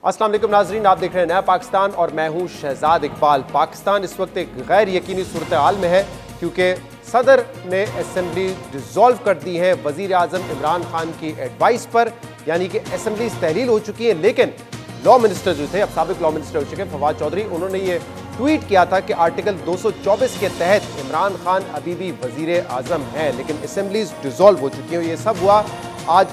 अस्सलाम वालेकुम नाजरीन, आप देख रहे हैं नया पाकिस्तान और मैं हूं शहजाद इकबाल। पाकिस्तान इस वक्त एक गैर यकीनी सूरत हाल में है क्योंकि सदर ने असेंबली डिसॉल्व कर दी है वजीर आजम इमरान खान की एडवाइस पर, यानी कि असेंबली तहलील हो चुकी है। लेकिन लॉ मिनिस्टर जो थे, अब साबिक लॉ मिनिस्टर हो चुके हैं फवाद चौधरी, उन्होंने ये ट्वीट किया था कि आर्टिकल 224 के तहत इमरान खान अभी भी वजीर आजम हैं, लेकिन असेंबलीज डिसॉल्व हो चुकी हैं। ये सब हुआ आज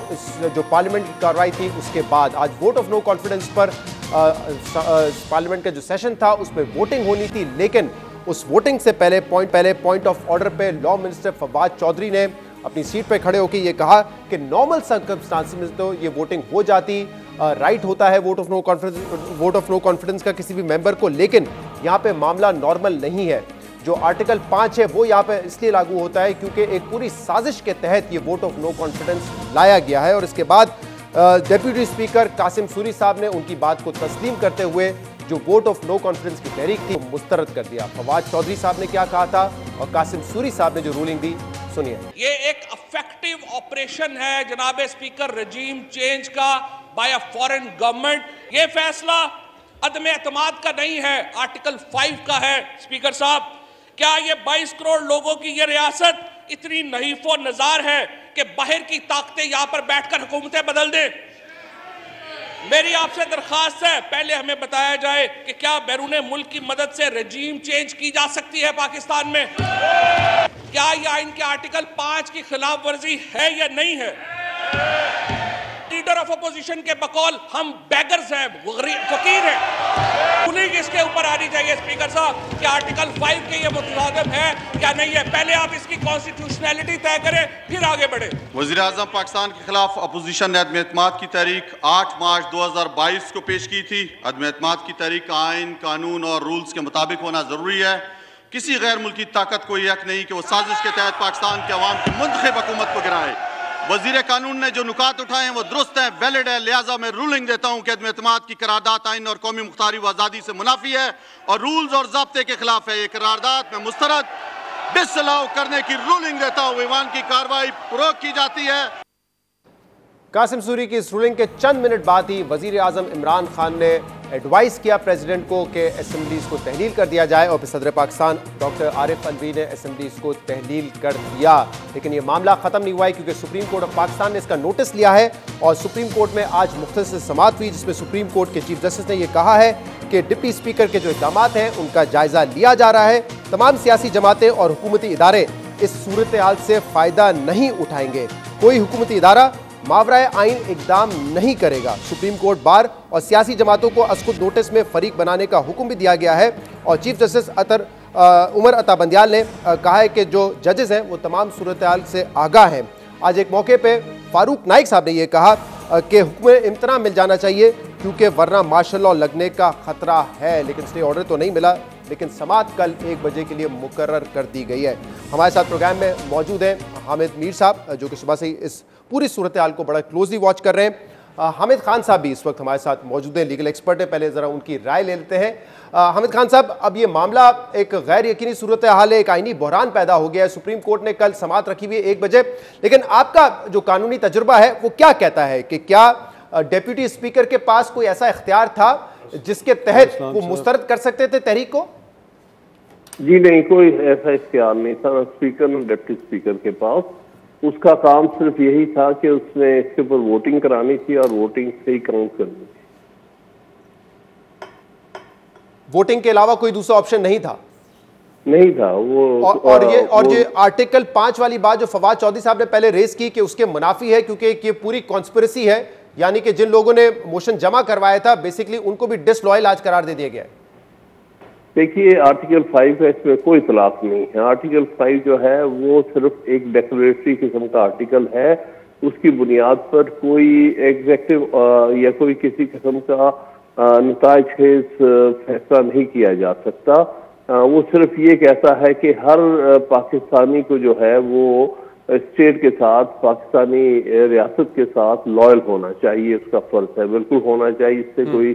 जो पार्लियामेंट की कार्रवाई थी उसके बाद। आज वोट ऑफ नो कॉन्फिडेंस पर पार्लियामेंट का जो सेशन था उस पर वोटिंग होनी थी, लेकिन उस वोटिंग से पहले पॉइंट ऑफ ऑर्डर पे लॉ मिनिस्टर फवाद चौधरी ने अपनी सीट पे खड़े होकर ये कहा कि नॉर्मल सर्कमस्टांसेस में तो ये वोटिंग हो जाती, राइट होता है वोट ऑफ नो कॉन्फिडेंस का किसी भी मेंबर को, लेकिन यहाँ पे मामला नॉर्मल नहीं है। जो आर्टिकल 5 है वो यहाँ पे इसलिए लागू होता है क्योंकि एक पूरी साजिश के तहत ये वोट ऑफ नो कॉन्फिडेंस लाया गया है। और इसके बाद डेप्यूटी स्पीकर कासिम सूरी साहब ने उनकी बात को तस्लीम करते हुए जो वोट ऑफ नो कॉन्फिडेंस की तहरीक थी मुस्तरद कर दिया। फवाद चौधरी साहब ने क्या कहा था और कासिम सूरी साहब ने जो रूलिंग दी, सुनिए। ये एक इफेक्टिव ऑपरेशन है जनाब स्पीकर, रजीम चेंज का बाय अ फॉरेन गवर्नमेंट। ये फैसला अदम एतमाद का नहीं है, आर्टिकल 5 का है। स्पीकर साहब, क्या ये 22 करोड़ लोगों की ये रियासत इतनी नहीफो नजार है कि बाहर की ताकतें यहां पर बैठकर हुकूमतें बदल दें? मेरी आपसे दरखास्त है, पहले हमें बताया जाए कि क्या बैरून मुल्क की मदद से रजीम चेंज की जा सकती है पाकिस्तान में? क्या यह आइन के आर्टिकल 5 की खिलाफ वर्जी है या नहीं है? लीडर ऑफ अपोजिशन के बकौल हम बेगर्स हैं, फकीर हैं। पुलिस इसके ऊपर आनी चाहिए स्पीकर साहब कि आर्टिकल 5 के ये मुतजादिम है क्या नहीं है। पहले आप इसकी कॉन्स्टिट्यूशनैलिटी तय करें, फिर आगे बढ़े। वज़ीर आज़म पाकिस्तान के खिलाफ अपोजिशन ने अदम एतमाद की तहरीक 8 मार्च 2022 को पेश की थी। अदम एतमाद की तहरीक आइन, कानून और रूल्स के मुताबिक होना जरूरी है। किसी गैर मुल्की ताकत को यह हक नहीं कि वो साजिश के तहत पाकिस्तान के अवाम की मुंतखब हुकूमत को गिराए। वजीर कानून ने जो नुकात उठाए हैं वो दुरुस्त हैं, वैलिड है, लिहाजा मैं रूलिंग देता हूं कि अदम एतमाद की करारदाद आइन और कौमी मुख्तारी व आज़ादी से मुनाफी है और रूल्स और ज़ाब्ते के खिलाफ है। ये करारदाद में मुस्तरद डिसअलाउ करने की रूलिंग देता हूं। ईवान की कार्रवाई रोक की जाती है। कासिम सूरी की इस रूलिंग के चंद मिनट बाद ही वजीर आजम इमरान खान ने एडवाइस किया प्रेसिडेंट को कि असेंबलीज को तहलील कर दिया जाए और फिर सदर पाकिस्तान डॉक्टर आरिफ अलवी ने असेंबलीज को तहलील कर दिया। लेकिन ये मामला ख़त्म नहीं हुआ है क्योंकि सुप्रीम कोर्ट ऑफ पाकिस्तान ने इसका नोटिस लिया है और सुप्रीम कोर्ट में आज मुख्तसर समाअत हुई जिसमें सुप्रीम कोर्ट के चीफ जस्टिस ने यह कहा है कि डिप्टी स्पीकर के जो इक़दाम हैं उनका जायज़ा लिया जा रहा है। तमाम सियासी जमातें और हुकूमती इदारे इस सूरत हाल से फ़ायदा नहीं उठाएंगे। कोई हुकूमती इदारा मावराए आइन इकदाम नहीं करेगा। सुप्रीम कोर्ट बार और सियासी जमातों को असखुद नोटिस में फरीक बनाने का हुक्म भी दिया गया है और चीफ जस्टिस उमर अता बंदियाल ने कहा है कि जो जजेस हैं वो तमाम सूरत हाल से आगाह हैं। आज एक मौके पे फारूक नाइक साहब ने यह कहा कि हुक्म इम्तना मिल जाना चाहिए क्योंकि वरना मार्शल लॉ लगने का खतरा है। लेकिन स्टे ऑर्डर तो नहीं मिला, लेकिन समाअत कल 1 बजे के लिए मुकर्रर कर दी गई है। हमारे साथ प्रोग्राम में मौजूद हैं हामिद मीर साहब जो कि सुबह से ही इस पूरी सूरत हाल को बड़ा क्लोजली वॉच कर रहे हैं। हामिद खान साहब भी इस वक्त हमारे साथ मौजूद हैं, लीगल एक्सपर्ट है। पहले ज़रा उनकी राय ले लेते हैं। हामिद खान साहब, अब ये मामला एक गैर यकीनी सूरत हाल है, एक आईनी बहरान पैदा हो गया है। सुप्रीम कोर्ट ने कल समाअत रखी हुई है 1 बजे, लेकिन आपका जो कानूनी तजुर्बा है वो क्या कहता है कि क्या डेप्यूटी स्पीकर के पास कोई ऐसा इख्तियार था जिसके तहत वो मुस्तरद कर सकते थे तहरीक को? जी नहीं, कोई ऐसा इख्तियार नहीं था स्पीकर और डिप्टी स्पीकर के पास। उसका काम सिर्फ यही था कि उसने इसके ऊपर वोटिंग करानी थी और वोटिंग से ही काउंट करनी थी। वोटिंग के अलावा कोई दूसरा ऑप्शन नहीं था? नहीं था वो। और ये आर्टिकल 5 वाली बात जो फवाद चौधरी साहब ने पहले रेज की कि उसके मुनाफी है क्योंकि ये पूरी कॉन्स्पिरेसी है, यानी कि जिन लोगों ने मोशन जमा करवाया था बेसिकली उनको भी डिसलॉयल आज करार दे दिया गया है। देखिए, आर्टिकल 5 है, इसमें कोई इतलाफ नहीं है। आर्टिकल 5 जो है वो सिर्फ एक डेक्लेरेटरी किस्म का आर्टिकल है। उसकी बुनियाद पर कोई एग्जेक्टिव या कोई किसी किस्म का नताइज फैसला नहीं किया जा सकता। वो सिर्फ ये कहता है कि हर पाकिस्तानी को जो है वो स्टेट के साथ, पाकिस्तानी रियासत के साथ लॉयल होना चाहिए, उसका फर्ज है, बिल्कुल होना चाहिए, इससे कोई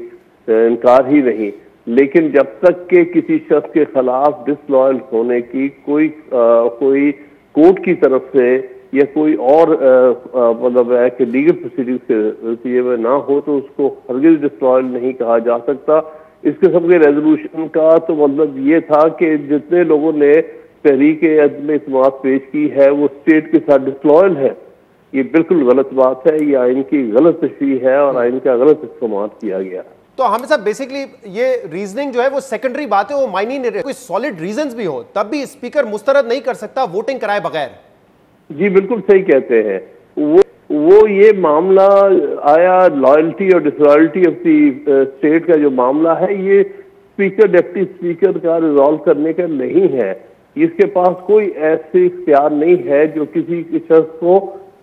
इनकार ही नहीं। लेकिन जब तक के किसी शख्स के खिलाफ डिसलॉयल होने की कोई कोर्ट की तरफ से या कोई और मतलब है कि लीगल प्रोसीडिंग के नतीजे में ना हो तो उसको हरगिज डिस्ट्रॉय नहीं कहा जा सकता। इस किस्म के रेजोल्यूशन का तो मतलब ये था कि जितने लोगों ने तहरीक अदम इत्माद पेश की है वो स्टेट के साथ डिस्लॉयल है। ये बिल्कुल गलत बात है, ये आइन की गलत तशरीह है और आइन का गलत इस्तेमाल किया गया। तो हमें साहब बेसिकली ये रीजनिंग जो है वो सेकेंडरी बात है, वो मायने नहीं रहे। कोई सॉलिड रीजंस भी हो तब भी स्पीकर मुस्तरद नहीं कर सकता वोटिंग कराए बगैर। जी बिल्कुल सही कहते हैं। वो ये मामला आया लॉयल्टी और डिसलॉयल्टी ऑफ दी स्टेट का जो मामला है, ये स्पीकर डिप्टी स्पीकर का रिजॉल्व करने का नहीं है। इसके पास कोई ऐसी इख्तियार नहीं है जो किसी शख्स को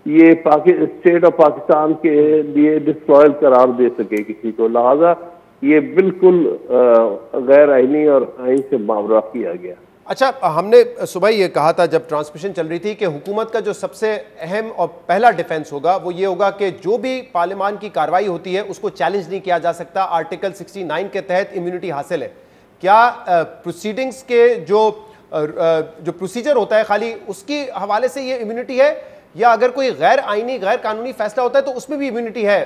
ये स्टेट ऑफ पाकिस्तान के लिए डिस्लॉयल करार दे सके किसी को। लिहाजा ये बिल्कुल गैर आईनी और आइन से मावरा किया गया। अच्छा, हमने सुबह ये कहा था जब ट्रांसमिशन चल रही थी कि हुकूमत का जो सबसे अहम और पहला डिफेंस होगा वो ये होगा कि जो भी पार्लियामान की कार्रवाई होती है उसको चैलेंज नहीं किया जा सकता। आर्टिकल 69 के तहत इम्यूनिटी हासिल है। क्या प्रोसीडिंग्स के जो प्रोसीजर होता है खाली उसके हवाले से ये इम्यूनिटी है, या अगर कोई गैर आईनी गैर कानूनी फैसला होता है तो उसमें भी इम्यूनिटी है?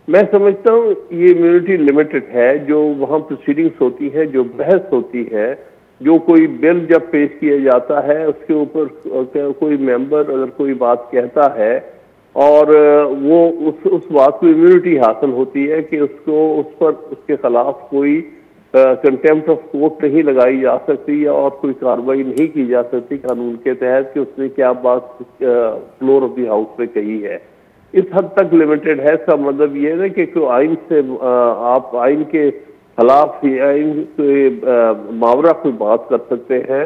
मैं समझता हूँ ये इम्यूनिटी लिमिटेड है। जो वहाँ प्रोसीडिंग्स होती है, जो बहस होती है, जो कोई बिल जब पेश किया जाता है उसके ऊपर कोई मेंबर अगर कोई बात कहता है और वो उस बात को इम्यूनिटी हासिल होती है कि उसको उस पर उसके खिलाफ कोई कंटेम्प्ट ऑफ कोर्ट नहीं लगाई जा सकती या और कोई कार्रवाई नहीं की जा सकती कानून के तहत कि उसने क्या बात फ्लोर ऑफ द हाउस पे कही है। इस हद तक लिमिटेड है। इसका मतलब ये है कि कोई आइन से आप आइन के खिलाफ ही आइन के मावरा कोई बात कर सकते हैं,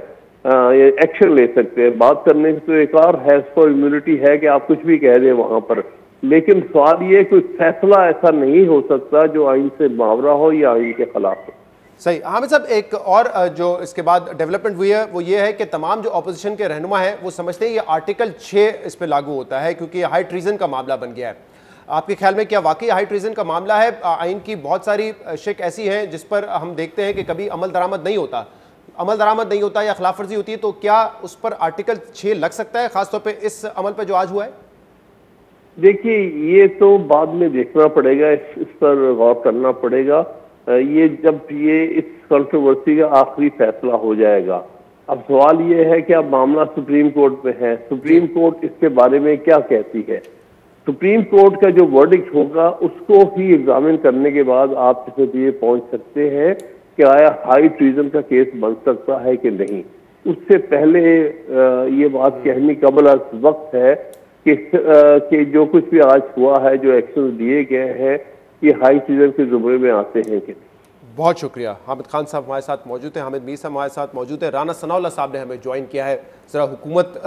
एक्शन ले सकते हैं। बात करने से तो एक और है, इसको इम्यूनिटी है कि आप कुछ भी कह दें वहां पर, लेकिन सवाल ये कोई फैसला ऐसा नहीं हो सकता जो आइन से मावरा हो या आइन के खिलाफ हो। सही। हामिद साहब, एक और जो इसके बाद डेवलपमेंट हुई है वो ये है कि तमाम जो अपोजिशन के रहनुमा हैं वो समझते हैं ये आर्टिकल 6 इस पर लागू होता है क्योंकि हाई ट्रीजन का मामला बन गया है। आपके ख्याल में क्या वाकई हाई ट्रीजन का मामला है? आइन की बहुत सारी शिक ऐसी हैं जिस पर हम देखते हैं कि कभी अमल दरामद नहीं होता या खिलाफ वर्जी होती है, तो क्या उस पर आर्टिकल 6 लग सकता है, खासतौर पर इस अमल पर जो आज हुआ है? देखिए, ये तो बाद में देखना पड़ेगा, इस पर गौर करना पड़ेगा। ये जब ये इस कंट्रोवर्सी का आखिरी फैसला हो जाएगा। अब सवाल ये है कि अब मामला सुप्रीम कोर्ट में है, सुप्रीम कोर्ट इसके बारे में क्या कहती है। सुप्रीम कोर्ट का जो वर्डिक्ट होगा उसको ही एग्जामिन करने के बाद आप इस नतीजे पहुंच सकते हैं कि आया हाई ट्रीजन का केस बन सकता है कि नहीं। उससे पहले ये बात कहनी कबल अज़ वक्त है कि जो कुछ भी आज हुआ है, जो एक्शन दिए गए हैं, ये हाई ट्रीजन के जुमरे में आते हैं कि नहीं। बहुत शुक्रिया। हामिद खान साहब हमारे साथ मौजूद हैं, हामिद मीर साहब हमारे साथ मौजूद है, राना सनाउल्लाह साहब ने हमें ज्वाइन किया है। ज़रा हुकूमत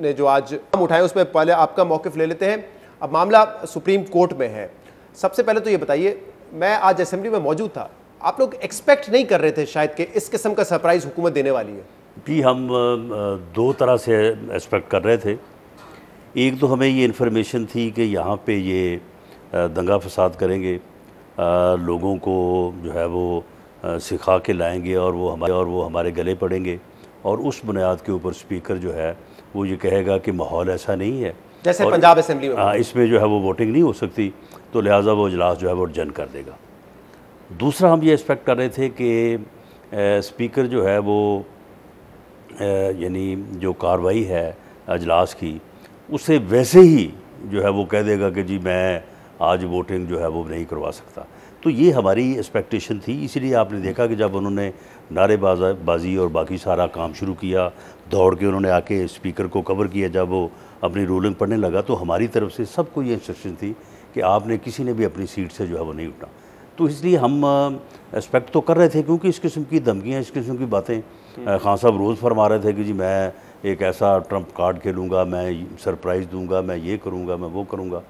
ने जो आज काम उठाए उस पर पहले आपका मौक़िफ़ ले लेते हैं। अब मामला सुप्रीम कोर्ट में है। सबसे पहले तो ये बताइए, मैं आज असेंबली में मौजूद था, आप लोग एक्सपेक्ट नहीं कर रहे थे शायद कि इस किस्म का सरप्राइज़ हुकूमत देने वाली है? जी, हम दो तरह से एक्सपेक्ट कर रहे थे। एक तो हमें ये इन्फॉर्मेशन थी कि यहाँ पे ये दंगा फसाद करेंगे, लोगों को जो है वो सिखा के लाएंगे और वो हमारे गले पड़ेंगे, और उस बुनियाद के ऊपर स्पीकर जो है वो ये कहेगा कि माहौल ऐसा नहीं है, जैसे पंजाब असेंबली में इसमें जो है वो वोटिंग नहीं हो सकती, तो लिहाजा वो इजलास जो है वो एडजर्न कर देगा। दूसरा, हम ये एक्सपेक्ट कर रहे थे कि स्पीकर जो है वो यानी जो कार्रवाई है अजलास की, उससे वैसे ही जो है वो कह देगा कि जी मैं आज वोटिंग जो है वो नहीं करवा सकता। तो ये हमारी एक्सपेक्टेशन थी। इसीलिए आपने देखा कि जब उन्होंने नारेबाजी और बाकी सारा काम शुरू किया, दौड़ के उन्होंने आके स्पीकर को कवर किया, जब वो अपनी रूलिंग पढ़ने लगा, तो हमारी तरफ से सबको ये इंस्ट्रक्शन थी कि आपने किसी ने भी अपनी सीट से जो है वो नहीं उठना। तो इसलिए हम एक्सपेक्ट तो कर रहे थे, क्योंकि इस किस्म की धमकियाँ, इस किस्म की बातें खान साहब रोज़ फरमा रहे थे कि जी मैं एक ऐसा ट्रम्प कार्ड खेलूँगा, मैं सरप्राइज़ दूँगा, मैं ये करूँगा, मैं वो करूँगा,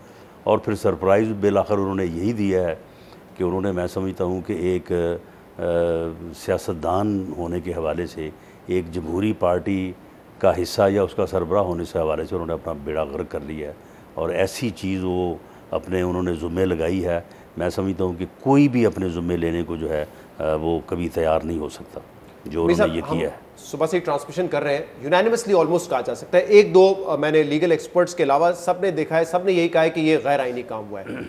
और फिर सरप्राइज़ बिल आखिर उन्होंने यही दिया है कि उन्होंने, मैं समझता हूँ कि एक सियासतदान होने के हवाले से, एक जमहूरी पार्टी का हिस्सा या उसका सरबराह होने से हवाले से उन्होंने अपना बेड़ा गर्क कर लिया है, और ऐसी चीज़ वो उन्होंने ज़ुम्मे लगाई है। मैं समझता हूँ कि कोई भी अपने ज़ुम्मे लेने को जो है वो कभी तैयार नहीं हो सकता। जो उन्होंने ये किया है। सुबह से ट्रांसमिशन कर रहे हैं, यूनानिमसली ऑलमोस्ट कहा जा सकता है, एक दो मैंने लीगल एक्सपर्ट्स के अलावा सबने देखा है, सबने यही कहा है कि ये गैर आईनी काम हुआ है।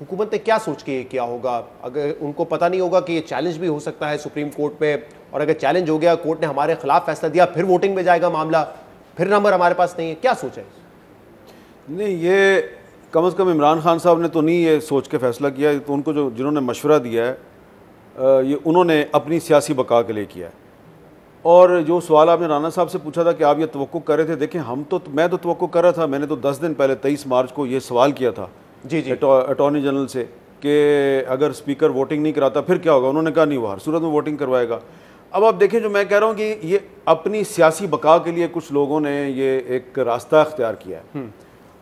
हुकूमत ने क्या सोच के ये किया होगा? अगर उनको पता नहीं होगा कि ये चैलेंज भी हो सकता है सुप्रीम कोर्ट में, और अगर चैलेंज हो गया, कोर्ट ने हमारे खिलाफ फैसला दिया, फिर वोटिंग में जाएगा मामला, फिर नंबर हमारे पास नहीं है, क्या सोच है? नहीं, ये कम से कम इमरान खान साहब ने तो नहीं ये सोच के फैसला किया, तो उनको जो जिन्होंने मशवरा दिया है ये उन्होंने अपनी सियासी बका के लिए किया है। और जो सवाल आपने राना साहब से पूछा था कि आप ये तवक्को कर रहे थे, देखिए मैं तो तवक्को कर रहा था। मैंने तो 10 दिन पहले 23 मार्च को ये सवाल किया था जी जी अटॉर्नी जनरल से कि अगर स्पीकर वोटिंग नहीं कराता फिर क्या होगा। उन्होंने कहा नहीं, वो हर सूरत में वोटिंग करवाएगा। अब आप देखें, जो मैं कह रहा हूँ कि ये अपनी सियासी बका के लिए कुछ लोगों ने ये एक रास्ता अख्तियार किया है।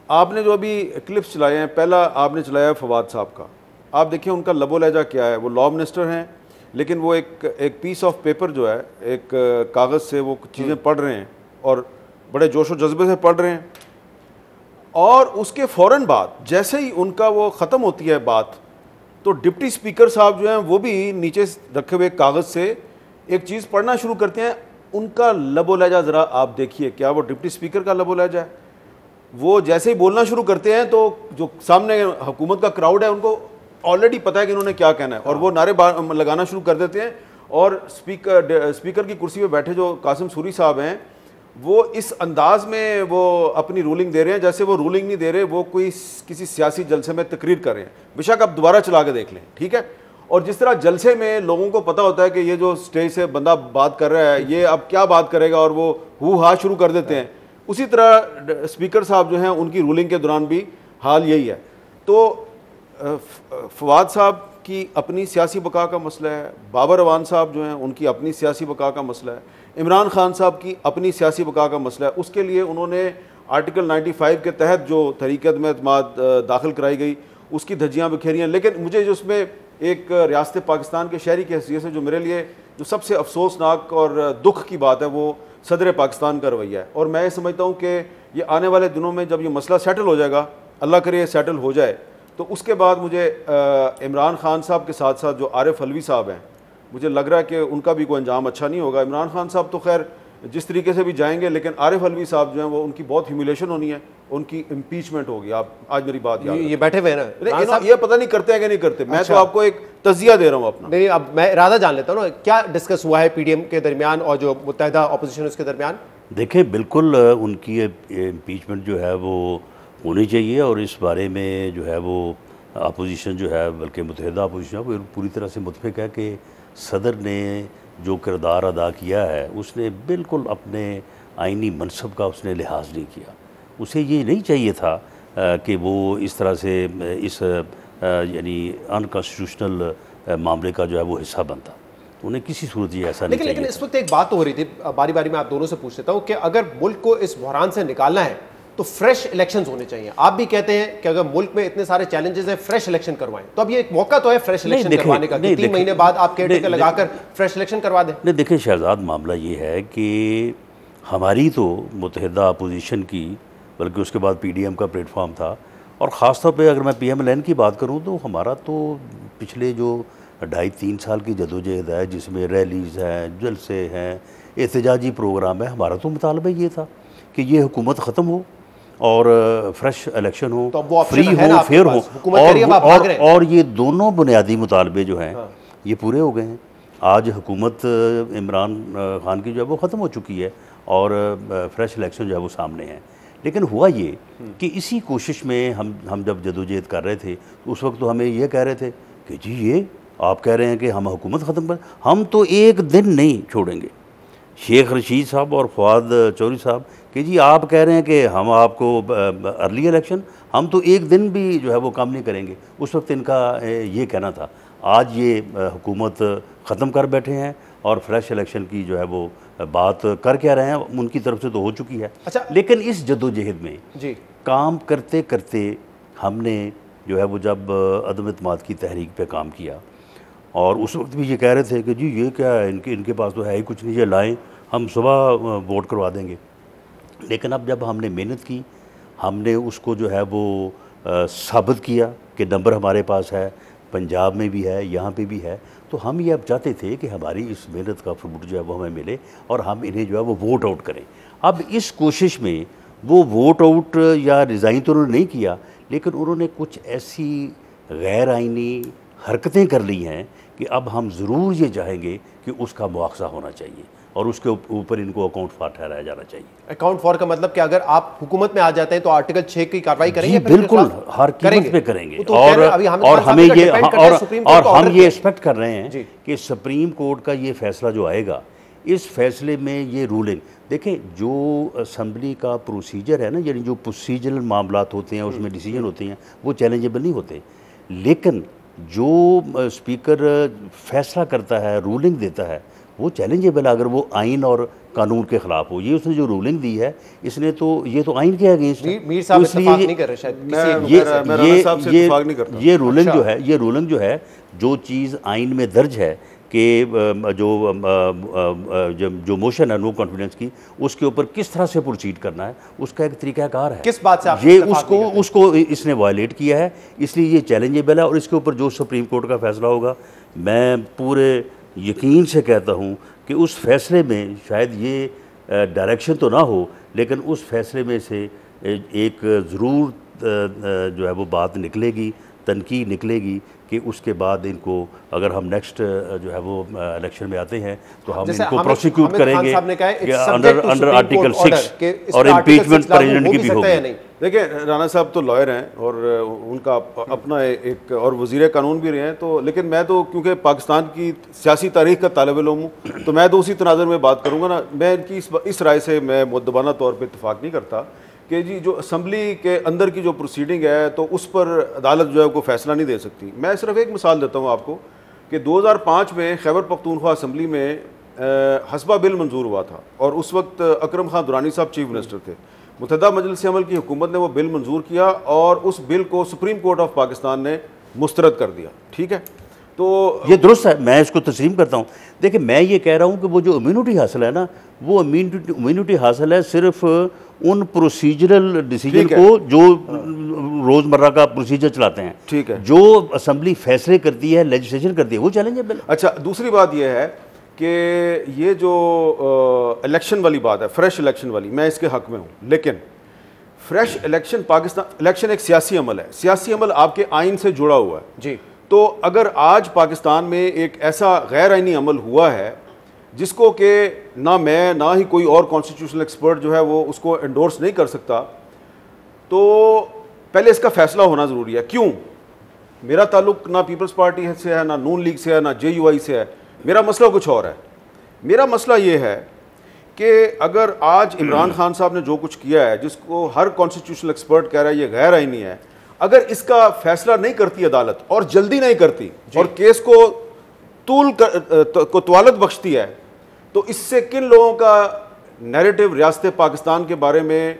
आपने जो अभी क्लिप्स चलाए हैं, पहला आपने चलाया फवाद साहब का, आप देखिए उनका लबो लहजा क्या है। वो लॉ मिनिस्टर हैं, लेकिन वो एक पीस ऑफ पेपर जो है, एक कागज़ से वो चीज़ें पढ़ रहे हैं और बड़े जोश व जज्बे से पढ़ रहे हैं। और उसके फ़ौरन बाद जैसे ही उनका वो ख़त्म होती है बात, तो डिप्टी स्पीकर साहब जो हैं वो भी नीचे रखे हुए कागज़ से एक चीज़ पढ़ना शुरू करते हैं। उनका लबो लहजा ज़रा आप देखिए, क्या वो डिप्टी स्पीकर का लबो लहजा है? वो जैसे ही बोलना शुरू करते हैं तो जो सामने हुकूमत का क्राउड है उनको ऑलरेडी पता है कि इन्होंने क्या कहना है, और वो नारे लगाना शुरू कर देते हैं। और स्पीकर की कुर्सी पे बैठे जो कासिम सूरी साहब हैं, वो इस अंदाज में वो अपनी रूलिंग दे रहे हैं जैसे वो रूलिंग नहीं दे रहे, वो कोई किसी सियासी जलसे में तकरीर कर रहे हैं। बेशक आप दोबारा चला के देख लें, ठीक है। और जिस तरह जलसे में लोगों को पता होता है कि ये जो स्टेज से बंदा बात कर रहा है ये अब क्या बात करेगा, और वो हू हा शुरू कर देते हैं, उसी तरह स्पीकर साहब जो हैं उनकी रूलिंग के दौरान भी हाल यही है। तो फवाद साहब की अपनी सियासी बका का मसला है, बाबर अवान साहब जो हैं उनकी अपनी सियासी बका का मसला है, इमरान खान साहब की अपनी सियासी बका का मसला है। उसके लिए उन्होंने आर्टिकल 95 के तहत जो तहरीक अदम एतमाद दाखिल कराई गई उसकी धज्जियाँ बिखेरी हैं। लेकिन मुझे जो उसमें एक रियासत पाकिस्तान के शहरी की हैसियत से जो मेरे लिए जो सबसे अफसोसनाक और दुख की बात है वो सदर पाकिस्तान का रवैया है। और मैं ये समझता हूँ कि ये आने वाले दिनों में जब ये मसला सेटल हो जाएगा, अल्लाह करे ये सेटल हो जाए, तो उसके बाद मुझे इमरान खान साहब के साथ साथ जो आरिफ अलवी साहब हैं, मुझे लग रहा है कि उनका भी कोई अंजाम अच्छा नहीं होगा। इमरान खान साहब तो खैर जिस तरीके से भी जाएंगे, लेकिन आरिफ अलवी साहब जो हैं वो उनकी बहुत ह्यूमिलेशन होनी है, उनकी इम्पीचमेंट होगी। आप आज मेरी बात याद, ये बैठे हुए हैं ना, ये पता नहीं करते हैं कि नहीं करते। मैं तो आपको एक तजिया दे रहा हूँ अपना। नहीं, अब मैं इरादा जान लेता हूँ ना, क्या डिस्कस हुआ है पीडीएम के दरमियान और जो मुत्तहिदा अपोजिशन उसके दरमियान? देखें, बिल्कुल उनकी इम्पीचमेंट जो है वो होनी चाहिए, और इस बारे में जो है वो अपोजिशन जो है, बल्कि मुत्तहिदा अपोजिशन वो पूरी तरह से मुतफिक है कि सदर ने जो किरदार अदा किया है उसने बिल्कुल अपने आइनी मनसब का उसने लिहाज नहीं किया। उसे ये नहीं चाहिए था कि वो इस तरह से इस यानी अनकॉन्स्टिट्यूशनल मामले का जो है वो हिस्सा बनता। उन्हें किसी सूरत ये ऐसा नहीं चाहिए। लेकिन इस वक्त एक बात हो रही थी, बारी बारी में आप दोनों से पूछ लेता हूँ कि अगर मुल्क को इस बहरान से निकालना है तो फ्रेश इलेक्शंस होने चाहिए। आप भी कहते हैं कि अगर मुल्क में इतने सारे चैलेंजेस हैं, फ्रेश इलेक्शन करवाएं। तो अब ये एक मौका तो है फ्रेश इलेक्शन करवाने का, 3 महीने बाद आप केयरटेकर लगाकर फ्रेश इलेक्शन करवा दें। नहीं, देखिए शहजाद, मामला ये है कि हमारी तो मुत्तहिदा अपोजिशन की, बल्कि उसके बाद पीडीएम का प्लेटफॉर्म था, और ख़ास तौर पे अगर मैं पीएमएलएन की बात करूँ तो हमारा तो पिछले जो 2.5-3 साल की जदोजहद है, जिसमें रैलीज़ हैं, जलसे हैं, एहतजाजी प्रोग्राम है, हमारा तो मुतालबा ये था कि ये हुकूमत ख़त्म हो और फ्रेश इलेक्शन हो, तो फ्री हो, फेयर हो, और ये दोनों बुनियादी मुतालबे जो हैं ये पूरे हो गए हैं। आज हुकूमत इमरान खान की जो है वो ख़त्म हो चुकी है और फ्रेश इलेक्शन जो है वो सामने है। लेकिन हुआ ये कि इसी कोशिश में हम जब जदोजहद कर रहे थे तो उस वक्त तो हमें ये कह रहे थे कि जी ये आप कह रहे हैं कि हम हुकूमत ख़त्म कर, हम तो एक दिन नहीं छोड़ेंगे। शेख रशीद साहब और फवाद चौधरी साहब कि जी आप कह रहे हैं कि हम आपको अर्ली इलेक्शन, हम तो एक दिन भी जो है वो काम नहीं करेंगे। उस वक्त इनका ये कहना था। आज ये हुकूमत ख़त्म कर बैठे हैं और फ्रेश इलेक्शन की जो है वो बात कर क्या रहे हैं, उनकी तरफ से तो हो चुकी है। अच्छा, लेकिन इस जदोजहद में जी काम करते करते हमने जो है वो जब अदम एतमाद की तहरीक पे काम किया, और उस वक्त भी ये कह रहे थे कि जी ये क्या है, इनके पास तो है ही कुछ नहीं, ये लाएँ हम सुबह वोट करवा देंगे। लेकिन अब जब हमने मेहनत की, हमने उसको जो है वो साबित किया कि नंबर हमारे पास है, पंजाब में भी है, यहाँ पे भी है। तो हम ये अब चाहते थे कि हमारी इस मेहनत का फ्रूट जो है वो हमें मिले और हम इन्हें जो है वो वोट आउट करें। अब इस कोशिश में वो वोट आउट या रिज़ाइन तो उन्होंने नहीं किया, लेकिन उन्होंने कुछ ऐसी गैर आइनी हरकतें कर ली हैं कि अब हम ज़रूर ये चाहेंगे कि उसका मुआवजा होना चाहिए और उसके ऊपर इनको अकाउंट फॉर ठहराया जाना चाहिए। अकाउंट फॉर का मतलब कि अगर आप हुकूमत में आ जाते हैं तो आर्टिकल 6 की कार्रवाई करेंगे? बिल्कुल, हर कीमत पे करेंगे। तो और हमें ये और हम ये है। एक्सपेक्ट कर रहे हैं कि सुप्रीम कोर्ट का ये फैसला जो आएगा, इस फैसले में ये रूलिंग देखें, जो असम्बली का प्रोसीजर है ना, यानी जो प्रोसीजरल मामलात होते हैं उसमें डिसीजन होते हैं वो चैलेंजेबल नहीं होते, लेकिन जो स्पीकर फैसला करता है, रूलिंग देता है, वो चैलेंजेबल अगर वो आइन और कानून के खिलाफ हो। ये उसने जो रूलिंग दी है, इसने तो ये तो आइन के अगेंस्ट है। मीर साहब इत्तेफाक नहीं कर रहे शायद ये रूलिंग जो है जो चीज़ आइन में दर्ज है कि जो मोशन है नो कॉन्फिडेंस की, उसके ऊपर किस तरह से प्रोसीड करना है, उसका एक तरीक़ाकार है। किस बात से आप ये उसको इसने वायलेट किया है, इसलिए ये चैलेंजेबल है। और इसके ऊपर जो सुप्रीम कोर्ट का फैसला होगा, मैं पूरे यकीन से कहता हूँ कि उस फैसले में शायद ये डायरेक्शन तो ना हो, लेकिन उस फैसले में से एक ज़रूर जो है वो बात निकलेगी, तनकीद निकलेगी कि उसके बाद इनको अगर हम नेक्स्ट जो है वो इलेक्शन में आते हैं तो हम इनको प्रोसिक्यूट करेंगे कि अंडर आर्टिकल 6 और इम्पीचमेंट प्रेसिडेंट की भी होगी। देखिए, राणा साहब तो लॉयर हैं और उनका अपना एक और वज़ीर कानून भी रहे हैं, तो लेकिन मैं तो क्योंकि पाकिस्तान की सियासी तारीख का तालिब इल्म हूँ, तो मैं तो उसी तनाज़ुर में बात करूँगा ना। मैं इनकी इस राय से मैं मुद्दबाना तौर पर इत्तेफाक नहीं करता कि जी जो असम्बली के अंदर की जो प्रोसीडिंग है तो उस पर अदालत जो है कोई फ़ैसला नहीं दे सकती। मैं सिर्फ एक मिसाल देता हूँ आपको कि 2005 में खैबर पख्तूनख्वा असम्बली में हस्बा बिल मंजूर हुआ था और उस वक्त अकरम खान दुरानी साहब चीफ मिनिस्टर थे। मुत्तहदा मजलिस अमल की हुकूमत ने वो बिल मंजूर किया और उस बिल को सुप्रीम कोर्ट ऑफ पाकिस्तान ने मुस्तरद कर दिया। ठीक है, तो ये दुरुस्त है, मैं इसको तस्लीम करता हूँ। देखिए, मैं ये कह रहा हूँ कि वो जो इम्यूनिटी हासिल है ना, वो इम्यूनिटी हासिल है सिर्फ उन प्रोसीजरल डिसीजन को जो रोज़मर्रा का प्रोसीजर चलाते हैं। ठीक है, जो असम्बली फैसले करती है, लेजिस्लेशन करती है, वो चैलेंजेबल। अच्छा, दूसरी बात यह है कि ये जो इलेक्शन वाली बात है, फ्रेश इलेक्शन वाली, मैं इसके हक में हूँ, लेकिन फ्रेश इलेक्शन, पाकिस्तान इलेक्शन एक सियासी अमल है, सियासी अमल आपके आइन से जुड़ा हुआ है जी। तो अगर आज पाकिस्तान में एक ऐसा गैर आइनी अमल हुआ है जिसको कि ना मैं ना ही कोई और कॉन्स्टिट्यूशनल एक्सपर्ट जो है वो उसको एंडोर्स नहीं कर सकता, तो पहले इसका फैसला होना ज़रूरी है। क्यों? मेरा ताल्लुक ना पीपल्स पार्टी से है, ना नून लीग से है, ना JUI से है। मेरा मसला कुछ और है। मेरा मसला ये है कि अगर आज इमरान खान साहब ने जो कुछ किया है, जिसको हर कॉन्स्टिट्यूशनल एक्सपर्ट कह रहा है ये गैर आइनी है, अगर इसका फैसला नहीं करती अदालत और जल्दी नहीं करती और केस को तवालत बख्शती है, तो इससे किन लोगों का नैरेटिव रियासत पाकिस्तान के बारे में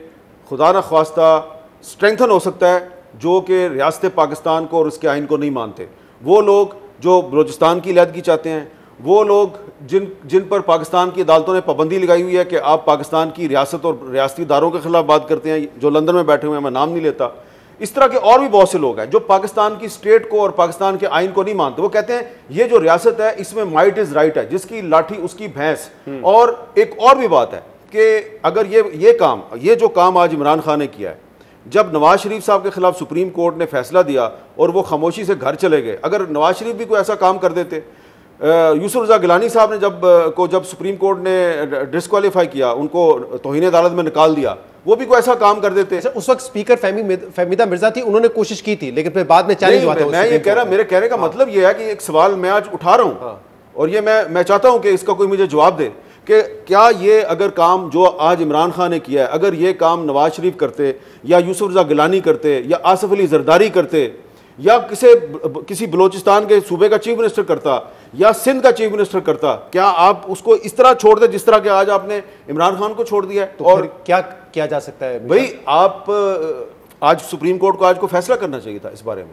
खुदा न ख्वास्ता स्ट्रेंथन हो सकता है, जो कि रियासत पाकिस्तान को और उसके आइन को नहीं मानते। वो लोग जो बलूचिस्तान की अलहदगी चाहते हैं, वो लोग जिन पर पाकिस्तान की अदालतों ने पाबंदी लगाई हुई है कि आप पाकिस्तान की रियासत और रियासती इदारों के खिलाफ बात करते हैं, जो लंदन में बैठे हुए हैं, मैं नाम नहीं लेता। इस तरह के और भी बहुत से लोग हैं जो पाकिस्तान की स्टेट को और पाकिस्तान के आइन को नहीं मानते। वो कहते हैं ये जो रियासत है इसमें माइट इज राइट है, जिसकी लाठी उसकी भैंस। और एक और भी बात है कि अगर ये जो काम आज इमरान खान ने किया है, जब नवाज शरीफ साहब के खिलाफ सुप्रीम कोर्ट ने फैसला दिया और वो खामोशी से घर चले गए, अगर नवाज शरीफ भी कोई ऐसा काम कर देते, यूसुफ रज़ा गिलानी साहब ने जब सुप्रीम कोर्ट ने डिस्क्वालीफाई किया, उनको तौहीन अदालत में निकाल दिया, वो भी कोई ऐसा काम कर देते। उस वक्त स्पीकर फहमीदा मिर्जा थी, उन्होंने कोशिश की थी, लेकिन फिर बाद में चैलेंज हुआ था। मैं ये कह रहा, मेरे कहने का मतलब ये है कि एक सवाल मैं आज उठा रहा हूँ और ये मैं चाहता हूँ कि इसका कोई मुझे जवाब दे कि क्या ये अगर काम जो आज इमरान खान ने किया है, अगर ये काम नवाज शरीफ करते या यूसुफ रज़ा गिलानी करते या आसिफ अली जरदारी करते या किसी बलोचिस्तान के सूबे का चीफ मिनिस्टर करता या सिंध का चीफ मिनिस्टर करता, क्या आप उसको इस तरह छोड़ दे जिस तरह के आज आपने इमरान खान को छोड़ दिया है? तो और क्या किया जा सकता है भाई? आप आज सुप्रीम कोर्ट को आज को फैसला करना चाहिए था इस बारे में।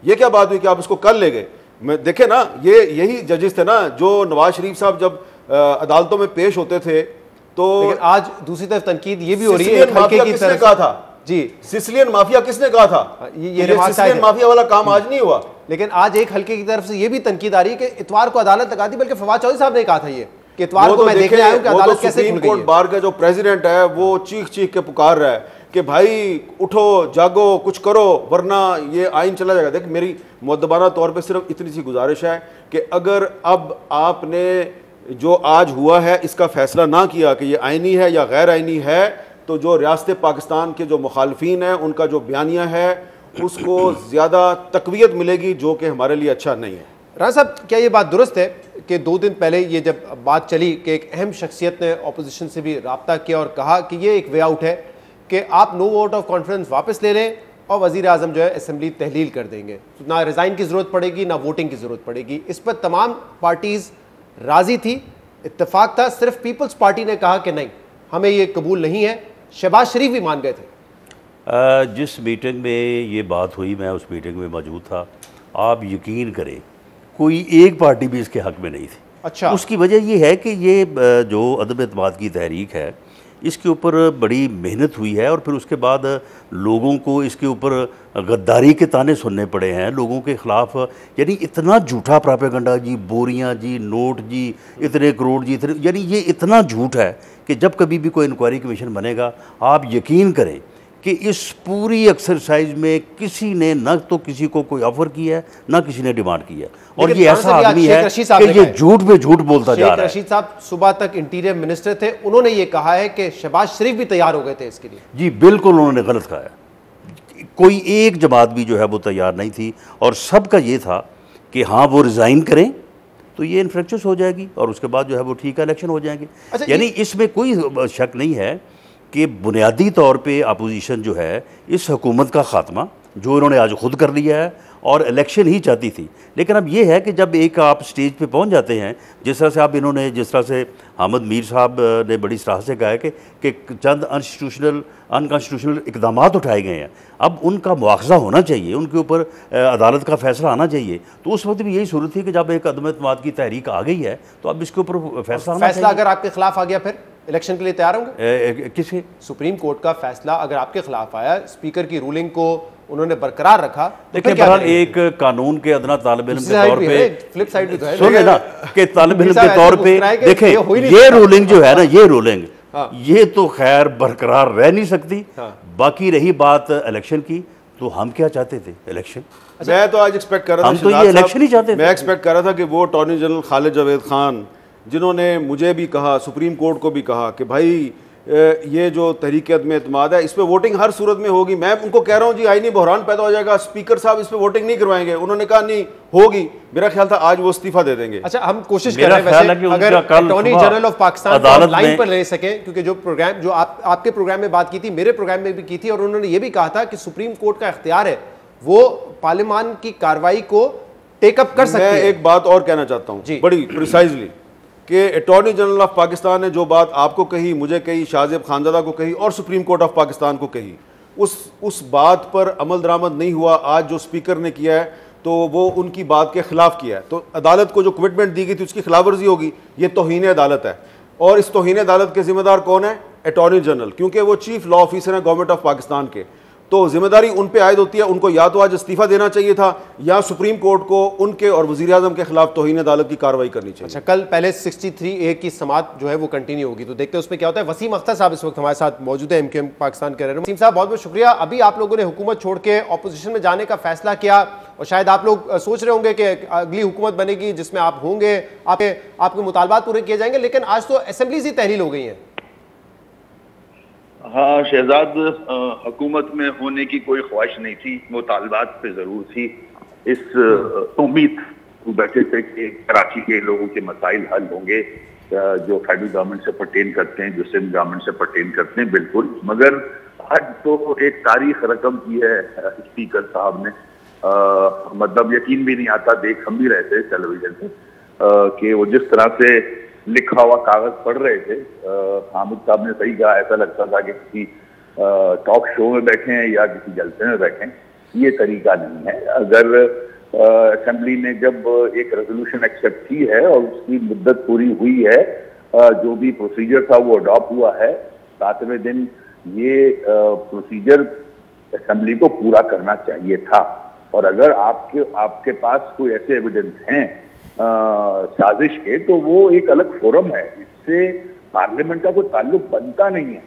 ये क्या बात हुई कि आप इसको कल ले गए? मैं देखे ना, यही जजेस थे ना जो नवाज शरीफ साहब जब अदालतों में पेश होते थे, तो लेकिन आज दूसरी तरफ तनकीद ये भी हो रही है, किसने कहा था जी सिसिलियन माफिया किसने कहा था? ये सिसिलियन माफिया वाला काम आज नहीं हुआ। लेकिन आज एक हल्के की तरफ से ये भी तनकीद आ रही है कि इतवार को अदालत लगा दी, बल्कि फवाद चौधरी साहब ने कहा था ये कि इतवार को मैं देखने आया हूं कि अदालत कैसे खुल गई है। बार का जो प्रेसिडेंट है वो चीख चीख के पुकार रहा है कि भाई उठो जागो कुछ करो वरना ये आइन चला जाएगा। देख, मेरी मुद्दबाना तौर पे सिर्फ इतनी सी गुजारिश है कि अगर अब आपने जो आज हुआ है इसका फैसला ना किया कि ये आइनी है या गैर आइनी है, तो जो रियासत पाकिस्तान के जो मुखालफीन हैं उनका जो बयानिया है उसको ज़्यादा तकवीयत मिलेगी, जो कि हमारे लिए अच्छा नहीं है। राना साहब, क्या ये बात दुरुस्त है कि 2 दिन पहले ये जब बात चली कि एक अहम शख्सियत ने अपोजिशन से भी रब्ता किया और कहा कि ये एक वे आउट है कि आप नो वोट ऑफ कॉन्फिडेंस वापस ले लें और वज़ीर आज़म जो है असेंबली तहलील कर देंगे, तो ना रिज़ाइन की ज़रूरत पड़ेगी ना वोटिंग की ज़रूरत पड़ेगी। इस पर तमाम पार्टीज़ राज़ी थी, इत्तेफाक था, सिर्फ पीपल्स पार्टी ने कहा कि नहीं, हमें ये कबूल नहीं है। शहबाज शरीफ भी मान गए थे। जिस मीटिंग में ये बात हुई मैं उस मीटिंग में मौजूद था। आप यकीन करें कोई एक पार्टी भी इसके हक़ में नहीं थी। अच्छा, उसकी वजह ये है कि ये जो अदम एतमाद की तहरीक है इसके ऊपर बड़ी मेहनत हुई है और फिर उसके बाद लोगों को इसके ऊपर गद्दारी के ताने सुनने पड़े हैं लोगों के ख़िलाफ़। यानी इतना झूठा प्रोपेगेंडा जी, बोरियां जी, नोट जी, इतने करोड़ जी, इतने, यानी ये इतना झूठ है कि जब कभी भी कोई इंक्वायरी कमीशन बनेगा आप यकीन करें कि इस पूरी एक्सरसाइज में किसी ने न तो किसी को कोई ऑफर किया है ना किसी ने डिमांड की है। और ये ऐसा आदमी है कि ये झूठ पे झूठ बोलता जा रहा है। रशीद साहब सुबह तक इंटीरियर मिनिस्टर थे, उन्होंने ये कहा है कि शहबाज शरीफ भी तैयार हो गए थे इसके लिए। जी बिल्कुल, उन्होंने गलत कहा है। कोई एक जमात भी जो है वो तैयार नहीं थी और सबका ये था कि हाँ वो रिज़ाइन करें तो ये इन्फ्रेक्चस हो जाएगी और उसके बाद जो है वो ठीक है इलेक्शन हो जाएंगे। अच्छा, यानी इसमें कोई शक नहीं है कि बुनियादी तौर पे अपोजिशन जो है इस हुकूमत का ख़ात्मा जो इन्होंने आज खुद कर लिया है और इलेक्शन ही चाहती थी। लेकिन अब ये है कि जब एक आप स्टेज पे पहुंच जाते हैं, जिस तरह से आप इन्होंने जिस तरह से हामिद मीर साहब ने बड़ी सराहत से कहा है कि चंद अनकॉन्स्टिट्यूशनल इकदाम उठाए गए हैं, अब उनका मुआवजा होना चाहिए, उनके ऊपर अदालत का फैसला आना चाहिए। तो उस वक्त भी यही सूरत थी कि जब एक अदम एतमाद की तहरीक आ गई है तो अब इसके ऊपर फैसला अगर आपके खिलाफ आ गया फिर इलेक्शन के लिए तैयार होंगे? किसके? सुप्रीम कोर्ट का फैसला अगर आपके खिलाफ आया, स्पीकर की रूलिंग को उन्होंने बरकरार रखा, देखिए बहरहाल एक कानून के अदना तालिब इल्म के तौर पे फ्लिप साइड भी तो है, सुन लेना कि तालिब इल्म के तौर पे देखें ये रूलिंग जो है ना, ये रूलिंग ये तो खैर बरकरार रह नहीं सकती। बाकी रही बात इलेक्शन की, तो हम क्या चाहते थे? इलेक्शन। मैं तो आज एक्सपेक्ट कर रहा था, हम तो ये इलेक्शन ही चाहते थे। मैं एक्सपेक्ट कर रहा था कि वो अटॉर्नी जनरल खालिद जावेद खान, जिन्होंने मुझे भी कहा, सुप्रीम कोर्ट को भी कहा कि भाई ये जो तहरीक अदम एतमाद है इस पर वोटिंग हर सूरत में होगी। मैं उनको कह रहा हूँ जी आईनी बहरान पैदा हो जाएगा, स्पीकर साहब इस पर वोटिंग नहीं करवाएंगे। उन्होंने कहा नहीं होगी। मेरा ख्याल था आज वो इस्तीफा दे देंगे। अच्छा, हम कोशिश कर रहे हैं वैसे अगर अटॉर्नी जनरल ऑफ पाकिस्तान को लाइन पर ले सके, क्योंकि जो प्रोग्राम जो आपके प्रोग्राम में बात की थी, मेरे प्रोग्राम में भी की थी, और उन्होंने ये भी कहा था कि सुप्रीम कोर्ट का इख्तियार है, वो पार्लियामान की कार्रवाई को टेकअप कर सकती है। मैं एक बात और कहना चाहता हूँ बड़ी प्रिसाइजली कि अटॉर्नी जनरल ऑफ पाकिस्तान ने जो बात आपको कही, मुझे कही, शाहजेब खानजादा को कही और सुप्रीम कोर्ट ऑफ पाकिस्तान को कही, उस बात पर अमल दरामद नहीं हुआ। आज जो स्पीकर ने किया है तो वो उनकी बात के खिलाफ किया है, तो अदालत को जो कमिटमेंट दी गई थी उसकी खिलाफवर्जी होगी। ये तौहीन अदालत है और इस तौहीन अदालत के जिम्मेदार कौन है? अटॉर्नी जनरल, क्योंकि वो चीफ लॉ ऑफिसर है गवर्नमेंट ऑफ पाकिस्तान के। तो जिम्मेदारी उन पे आयद होती है। उनको या तो आज इस्तीफा देना चाहिए था या सुप्रीम कोर्ट को उनके और वजीर आजम के खिलाफ तौहीन अदालत की कार्रवाई करनी चाहिए। अच्छा, कल पहले 63A की समात जो है वो कंटिन्यू होगी, तो देखते हैं उसमें क्या होता है। वसीम अख्तर साहब इस वक्त हमारे साथ मौजूद है, MQM पाकिस्तान के रहनुमा। वसीम साहब बहुत बहुत शुक्रिया। अभी आप लोगों ने हुकूमत छोड़ के ऑपोजिशन में जाने का फैसला किया और शायद आप लोग सोच रहे होंगे कि अगली हुकूमत बनेगी जिसमें आप होंगे, आपके मुतालबात पूरे किए जाएंगे, लेकिन आज तो असेंबलीज ही तहलील हो गई हैं। हाँ शहजाद, हुकूमत में होने की कोई ख्वाहिश नहीं थी, मुतालबात पे जरूर थी। इस उम्मीद बैठे थे कि कराची के लोगों के मसाइल हल होंगे जो फेडरल गवर्नमेंट से पर्टेन करते हैं, जो सिंध गवर्नमेंट से पर्टेन करते हैं, बिल्कुल। मगर आज तो एक तारीख रकम की है स्पीकर साहब ने। मतलब यकीन भी नहीं आता, देख हम भी रहे थे टेलीविजन पे कि वो जिस तरह से लिखा हुआ कागज पढ़ रहे थे। हामिद साहब ने सही कहा, ऐसा लगता था कि किसी टॉक शो में बैठे हैं या किसी जलसे में बैठे हैं। ये तरीका नहीं है। अगर असेंबली ने जब एक रेजोल्यूशन एक्सेप्ट की है और उसकी मुद्दत पूरी हुई है, जो भी प्रोसीजर था वो अडॉप्ट हुआ है, 7वें दिन ये प्रोसीजर असेंबली को पूरा करना चाहिए था। और अगर आपके पास कोई ऐसे एविडेंस हैं साजिश के, तो वो एक अलग फोरम है, इससे पार्लियामेंट का कोई ताल्लुक बनता नहीं है।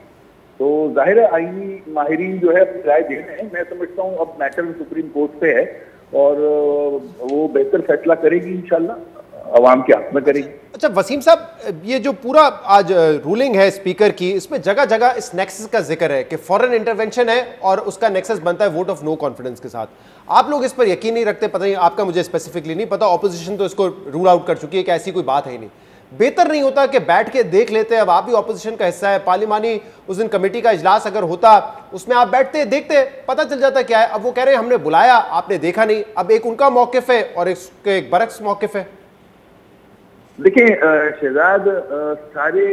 तो जाहिर है आईनी माहिरीन जो है अपनी राय दे रहे हैं। मैं समझता हूँ अब मैटर सुप्रीम कोर्ट पे है और वो बेहतर फैसला करेगी, इंशाल्लाह अवाम के हक में करेगी। अच्छा वसीम साहब, ये जो पूरा आज रूलिंग है स्पीकर की, इसमें जगह जगह इस नेक्सस का जिक्र है कि फॉरेन इंटरवेंशन है और उसका नेक्सस बनता है वोट ऑफ नो कॉन्फिडेंस के साथ। आप लोग इस पर यकीन नहीं रखते? पता नहीं आपका, मुझे स्पेसिफिकली नहीं पता, ऑपोजिशन तो इसको रूल आउट कर चुकी है कि ऐसी कोई बात है ही नहीं। बेहतर नहीं होता कि बैठ के देख लेते? अब आप भी ऑपोजिशन का हिस्सा है, पार्लिमानी उस दिन कमेटी का इजलास अगर होता, उसमें आप बैठते देखते, पता चल जाता क्या है। अब वो कह रहे हैं हमने बुलाया, आपने देखा नहीं। अब एक उनका मौकिफ है और एक बरक्स मौकिफ है। देखिए शहजाद, सारे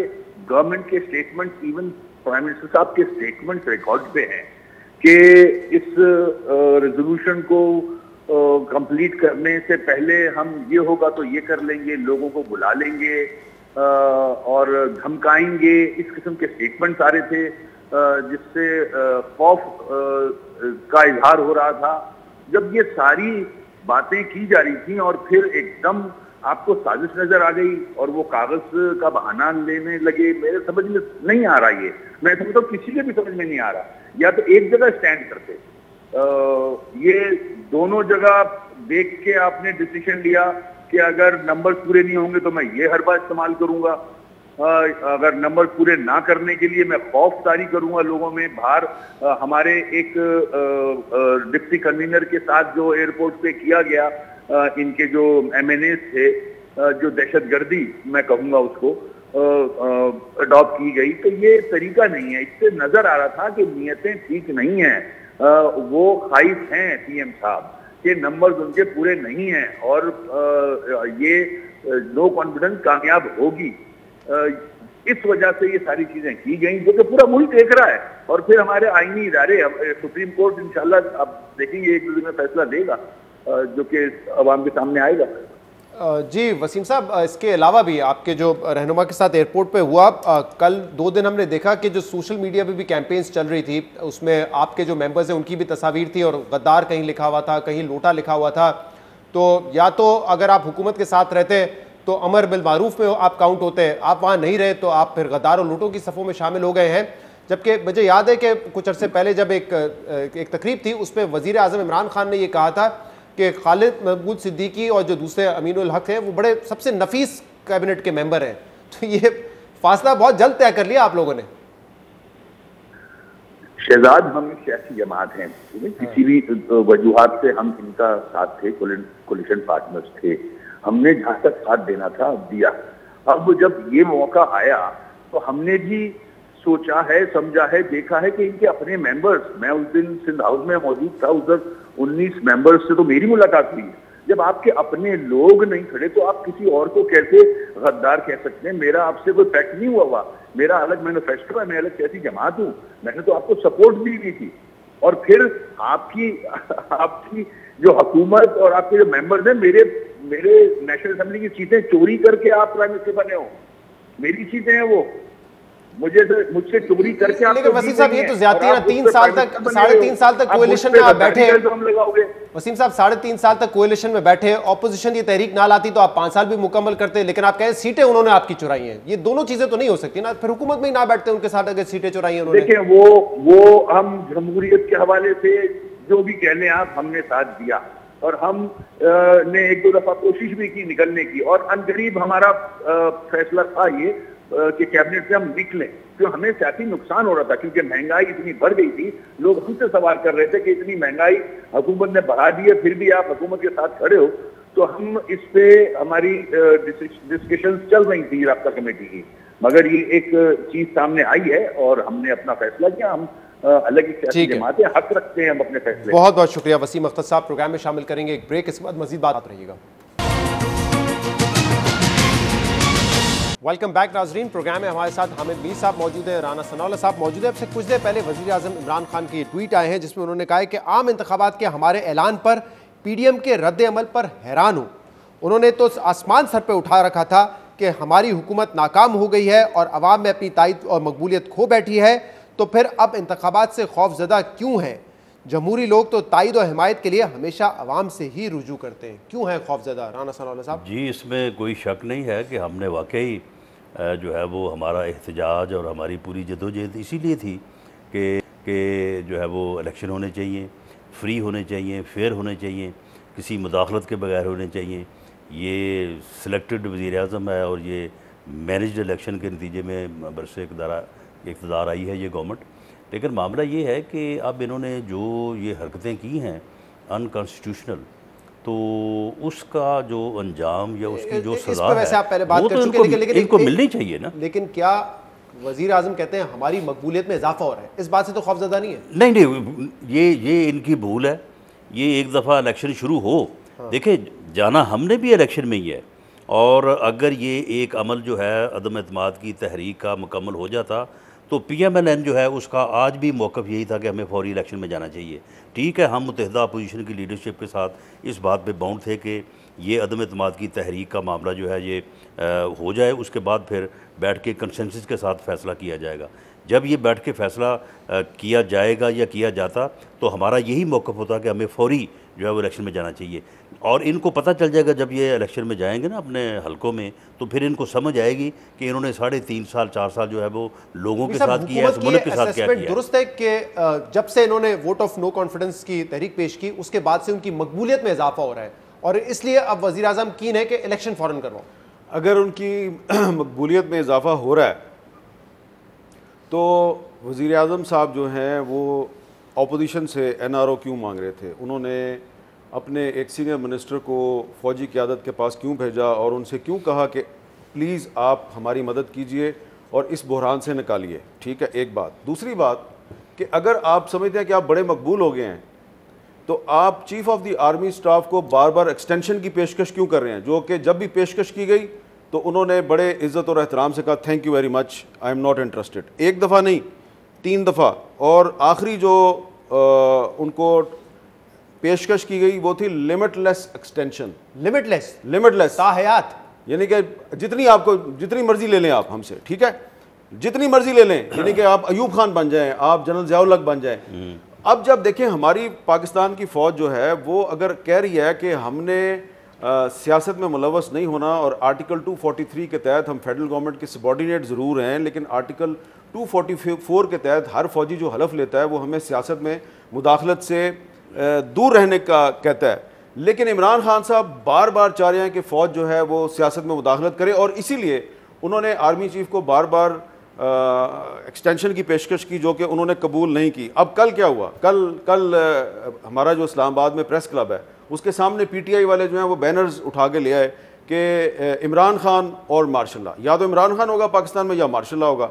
गवर्नमेंट के स्टेटमेंट, इवन प्राइम मिनिस्टर साहब के स्टेटमेंट रिकॉर्ड पे हैं कि इस रेजोल्यूशन को कंप्लीट करने से पहले हम ये होगा तो ये कर लेंगे, लोगों को बुला लेंगे और धमकाएंगे, इस किस्म के स्टेटमेंट सारे थे, जिससे खौफ का इजहार हो रहा था। जब ये सारी बातें की जा रही थी और फिर एकदम आपको साजिश नजर आ गई और वो कागज का बहाना लेने लगे, मेरे समझ में नहीं आ रहा। ये मैं समझता हूँ किसी के भी समझ में नहीं आ रहा। या तो एक जगह स्टैंड करते, ये दोनों जगह देख के आपने डिसीजन लिया कि अगर नंबर पूरे नहीं होंगे तो मैं ये हरबा इस्तेमाल करूंगा, अगर नंबर पूरे ना करने के लिए मैं खौफ तारी करूंगा लोगों में बाहर। हमारे एक डिप्टी कन्वीनर के साथ जो एयरपोर्ट पे किया गया, इनके जो MNAs थे, जो दहशतगर्दी मैं कहूंगा उसको अडॉप्ट की गई, तो ये तरीका नहीं है। इससे नजर आ रहा था कि नीयतें ठीक नहीं है। वो खाइफ हैं PM साहब के नंबर्स उनके पूरे नहीं हैं और ये नो कॉन्फिडेंस कामयाब होगी। इस वजह से ये सारी चीजें की गई, जो कि पूरा मुल्क देख रहा है। और फिर हमारे आईनी इदारे, सुप्रीम कोर्ट इंशाल्लाह अब देखेंगे, एक दो दिन में फैसला देगा जो कि अवाम के सामने आएगा। जी वसीम साहब, इसके अलावा भी आपके जो रहनुमा के साथ एयरपोर्ट पे हुआ, कल 2 दिन हमने देखा कि जो सोशल मीडिया पे भी कैंपेन्स चल रही थी, उसमें आपके जो मेंबर्स हैं उनकी भी तस्वीर थी और गद्दार कहीं लिखा हुआ था, कहीं लोटा लिखा हुआ था। तो या तो अगर आप हुकूमत के साथ रहते तो अमर बिल मारूफ में आप काउंट होते, आप वहाँ नहीं रहे तो आप फिर गद्दार और लूटों की सफ़ों में शामिल हो गए हैं। जबकि मुझे याद है कि कुछ अर्से पहले जब एक तकरीब थी, उसमें वज़ीर आज़म इमरान खान ने ये कहा था कि खालिद महमूद सिद्दीकी और जो दूसरे अमीनुल हक हैं वो बड़े सबसे नफीस कैबिनेट के मेंबर हैं। तो ये फासला बहुत जल्द तय कर लिया आप लोगों ने। शहजाद, हम एक सियासी जमात हैं, किसी भी वजूहात से हम इनका साथ थे, कोलिशन पार्टनर्स थे, हमने जहां तक साथ देना था दिया। अब जब ये मौका आया तो हमने भी सोचा है, समझा है, देखा है कि इनके अपने मेंबर्स, मैं उस दिन सिंध हाउस में मौजूद था, उधर 19 मेंबर्स से तो मेरी मुलाकात हुई। जब आपके अपने लोग नहीं खड़े तो आप किसी और को कैसे गद्दार कह सकते हैं? मेरा आपसे कोई पैक्ट नहीं हुआ, मेरा अलग मैनिफेस्टो है, मैं अलग सियासी जमात हूँ, मैंने तो आपको सपोर्ट भी दी थी। और फिर आपकी जो हुकूमत और आपके जो मेंबर्स हैं, मेरे नेशनल असेंबली की सीटें चोरी करके आप प्राइम मिनिस्टर बने हो, मेरी सीटें हैं वो, मुझसे चोरी करके आप। लेकिन वसीम साहब ये तो ज्यादा है ना, 3 साल तक, 3.5 साल तक कोएलिशन में आप बैठे। वसीम साहब 3.5 साल तक कोएलिशन में बैठे, ऑपोजिशन की तहरीक ना लाती तो आप 5 साल भी मुकम्मल करते, लेकिन आप कहें सीटें उन्होंने आपकी चुराई हैं। ये दोनों चीजें तो नहीं हो सकती ना, फिर हुकूमत में ही ना बैठते उनके साथ अगर सीटें चुराई हैं उन्होंने। देखिए वो हम जमहूरियत के हवाले से जो भी कह लें आप, हमने साथ दिया और हम ने 1-2 दफा कोशिश भी की निकलने की, और अनकरीब हमारा फैसला था ये कि कैबिनेट से हम निकलें, क्योंकि हमें सियासी नुकसान हो रहा था, क्योंकि महंगाई इतनी बढ़ गई थी। लोग हमसे सवाल कर रहे थे कि इतनी महंगाई हुकूमत ने बढ़ा दी है, फिर भी आप हुकूमत के साथ खड़े हो। तो हम इस पे हमारी डिस्कशन चल रही थी राब्ता कमेटी की, मगर ये एक चीज सामने आई है और हमने अपना फैसला किया। हम अलग ही सियासी जमातें हक रखते हैं हम अपने फैसले। बहुत बहुत शुक्रिया वसीम अख्तर साहब, प्रोग्राम में शामिल करेंगे एक ब्रेक, इसके बाद मजीद बात रहिएगा। वेलकम बैक नाजरीन, प्रोग्राम में हमारे साथ हामिद मीर साहब मौजूद हैं, राना सनाउल्लाह साहब मौजूद है। अब से कुछ देर पहले वज़ीर आज़म इमरान खान के ट्वीट आए हैं जिसमें उन्होंने कहा है कि आम इंतखाबात के हमारे ऐलान पर PDM के रद्द अमल पर हैरान हूँ। उन्होंने तो आसमान सर पे उठा रखा था कि हमारी हुकूमत नाकाम हो गई है और अवाम में अपनी तायद और मकबूलियत खो बैठी है, तो फिर अब इंतखाबात से खौफजदा क्यों है? जमहूरी लोग तो ताईद और हिमायत के लिए हमेशा अवाम से ही रुजू करते हैं, क्यों हैं खौफजदा राना सनाउल्लाह साहब? जी, इसमें कोई शक नहीं है कि हमने वाकई जो है वो हमारा एहतजाज और हमारी पूरी जदोजहद इसीलिए थी कि जो है वो इलेक्शन होने चाहिए, फ्री होने चाहिए, फेयर होने चाहिए, किसी मुदाखलत के बगैर होने चाहिए। ये सिलेक्टेड वज़ीर-ए-आज़म है और ये मैनेज्ड इलेक्शन के नतीजे में बरसे इक़्तिदार आई है ये गवर्नमेंट। लेकिन मामला ये है कि अब इन्होंने जो ये हरकतें की हैं अनकॉन्स्टिट्यूशनल, तो उसका जो अंजाम या उसकी जो सज़ा है वैसे आप पहले बात वो कर तो चुके, लेकिन इनको मिलनी चाहिए ना। लेकिन क्या वज़ीर आज़म कहते हैं हमारी मकबूलियत में इजाफा हो रहा है, इस बात से तो खौफजदा नहीं है? नहीं, ये इनकी भूल है। ये एक दफ़ा इलेक्शन शुरू हो, देखिए जाना हमने भी इलेक्शन में ही है, और अगर ये एक अमल जो है अदम एतमाद की तहरीक का मुकम्मल हो जाता तो PMLN जो है उसका आज भी मौक़िफ़ यही था कि हमें फौरी इलेक्शन में जाना चाहिए। ठीक है, हम मुत्तहिदा अपोजिशन की लीडरशिप के साथ इस बात पे बाउंड थे कि ये अदम एतमाद की तहरीक का मामला जो है ये हो जाए, उसके बाद फिर बैठ के कंसेंसस के साथ फ़ैसला किया जाएगा। जब ये बैठ के फ़ैसला किया जाएगा या किया जाता तो हमारा यही मौक़िफ़ होता कि हमें फौरी जो है वो इलेक्शन में जाना चाहिए। और इनको पता चल जाएगा जब ये इलेक्शन में जाएंगे ना अपने हलकों में, तो फिर इनको समझ आएगी कि इन्होंने 3.5 साल 4 साल जो है वो लोगों के साथ किया है, मुल्क के साथ क्या किया। दुरुस्त है कि जब से इन्होंने वोट ऑफ नो कॉन्फिडेंस की तहरीक पेश की उसके बाद से उनकी मकबूलियत में इजाफा हो रहा है, और इसलिए अब वज़ीर आज़म कीन है कि इलेक्शन फ़ौरन करवाओ। अगर उनकी मकबूलियत में इजाफा हो रहा है तो वज़ीर आज़म साहब जो हैं वो अपोजिशन से NRO क्यों मांग रहे थे? उन्होंने अपने एक सीनियर मिनिस्टर को फ़ौजी क़यादत के पास क्यों भेजा और उनसे क्यों कहा कि प्लीज़ आप हमारी मदद कीजिए और इस बहरान से निकालिए? ठीक है, एक बात। दूसरी बात कि अगर आप समझते हैं कि आप बड़े मकबूल हो गए हैं तो आप chief of the army staff को बार बार एक्सटेंशन की पेशकश क्यों कर रहे हैं, जो कि जब भी पेशकश की गई तो उन्होंने बड़े इज़्ज़त और एहतराम से कहा thank you very much, I am not interested. एक दफ़ा नहीं, 3 दफ़ा। और आखिरी जो उनको पेशकश की गई वो थी लिमिटलेस एक्सटेंशन। लिमिटलेस ताहयात, यानी कि जितनी मर्जी ले लें आप हमसे, ठीक है, जितनी मर्जी ले लें, यानी कि आप अयूब खान बन जाएं, आप जनरल ज़िया-उल-हक बन जाएं। अब जब देखें हमारी पाकिस्तान की फ़ौज जो है वो अगर कह रही है कि हमने सियासत में मुलवस नहीं होना और आर्टिकल 243 के तहत हम फेडरल गवर्नमेंट के सबॉर्डिनेट ज़रूर हैं, लेकिन आर्टिकल 244 के तहत हर फौजी जो हलफ लेता है वो हमें सियासत में मुदाखलत से दूर रहने का कहता है। लेकिन इमरान खान साहब बार बार चाह रहे हैं कि फ़ौज जो है वो सियासत में मुदाखलत करे, और इसीलिए उन्होंने आर्मी चीफ को बार बार एक्सटेंशन की पेशकश की जो कि उन्होंने कबूल नहीं की। अब कल क्या हुआ? कल हमारा जो इस्लामाबाद में प्रेस क्लब है उसके सामने PTI वाले जो हैं वो बैनर्स उठा के ले आए कि इमरान खान और मार्शल लॉ, या तो इमरान खान होगा पाकिस्तान में या मार्शल लॉ होगा।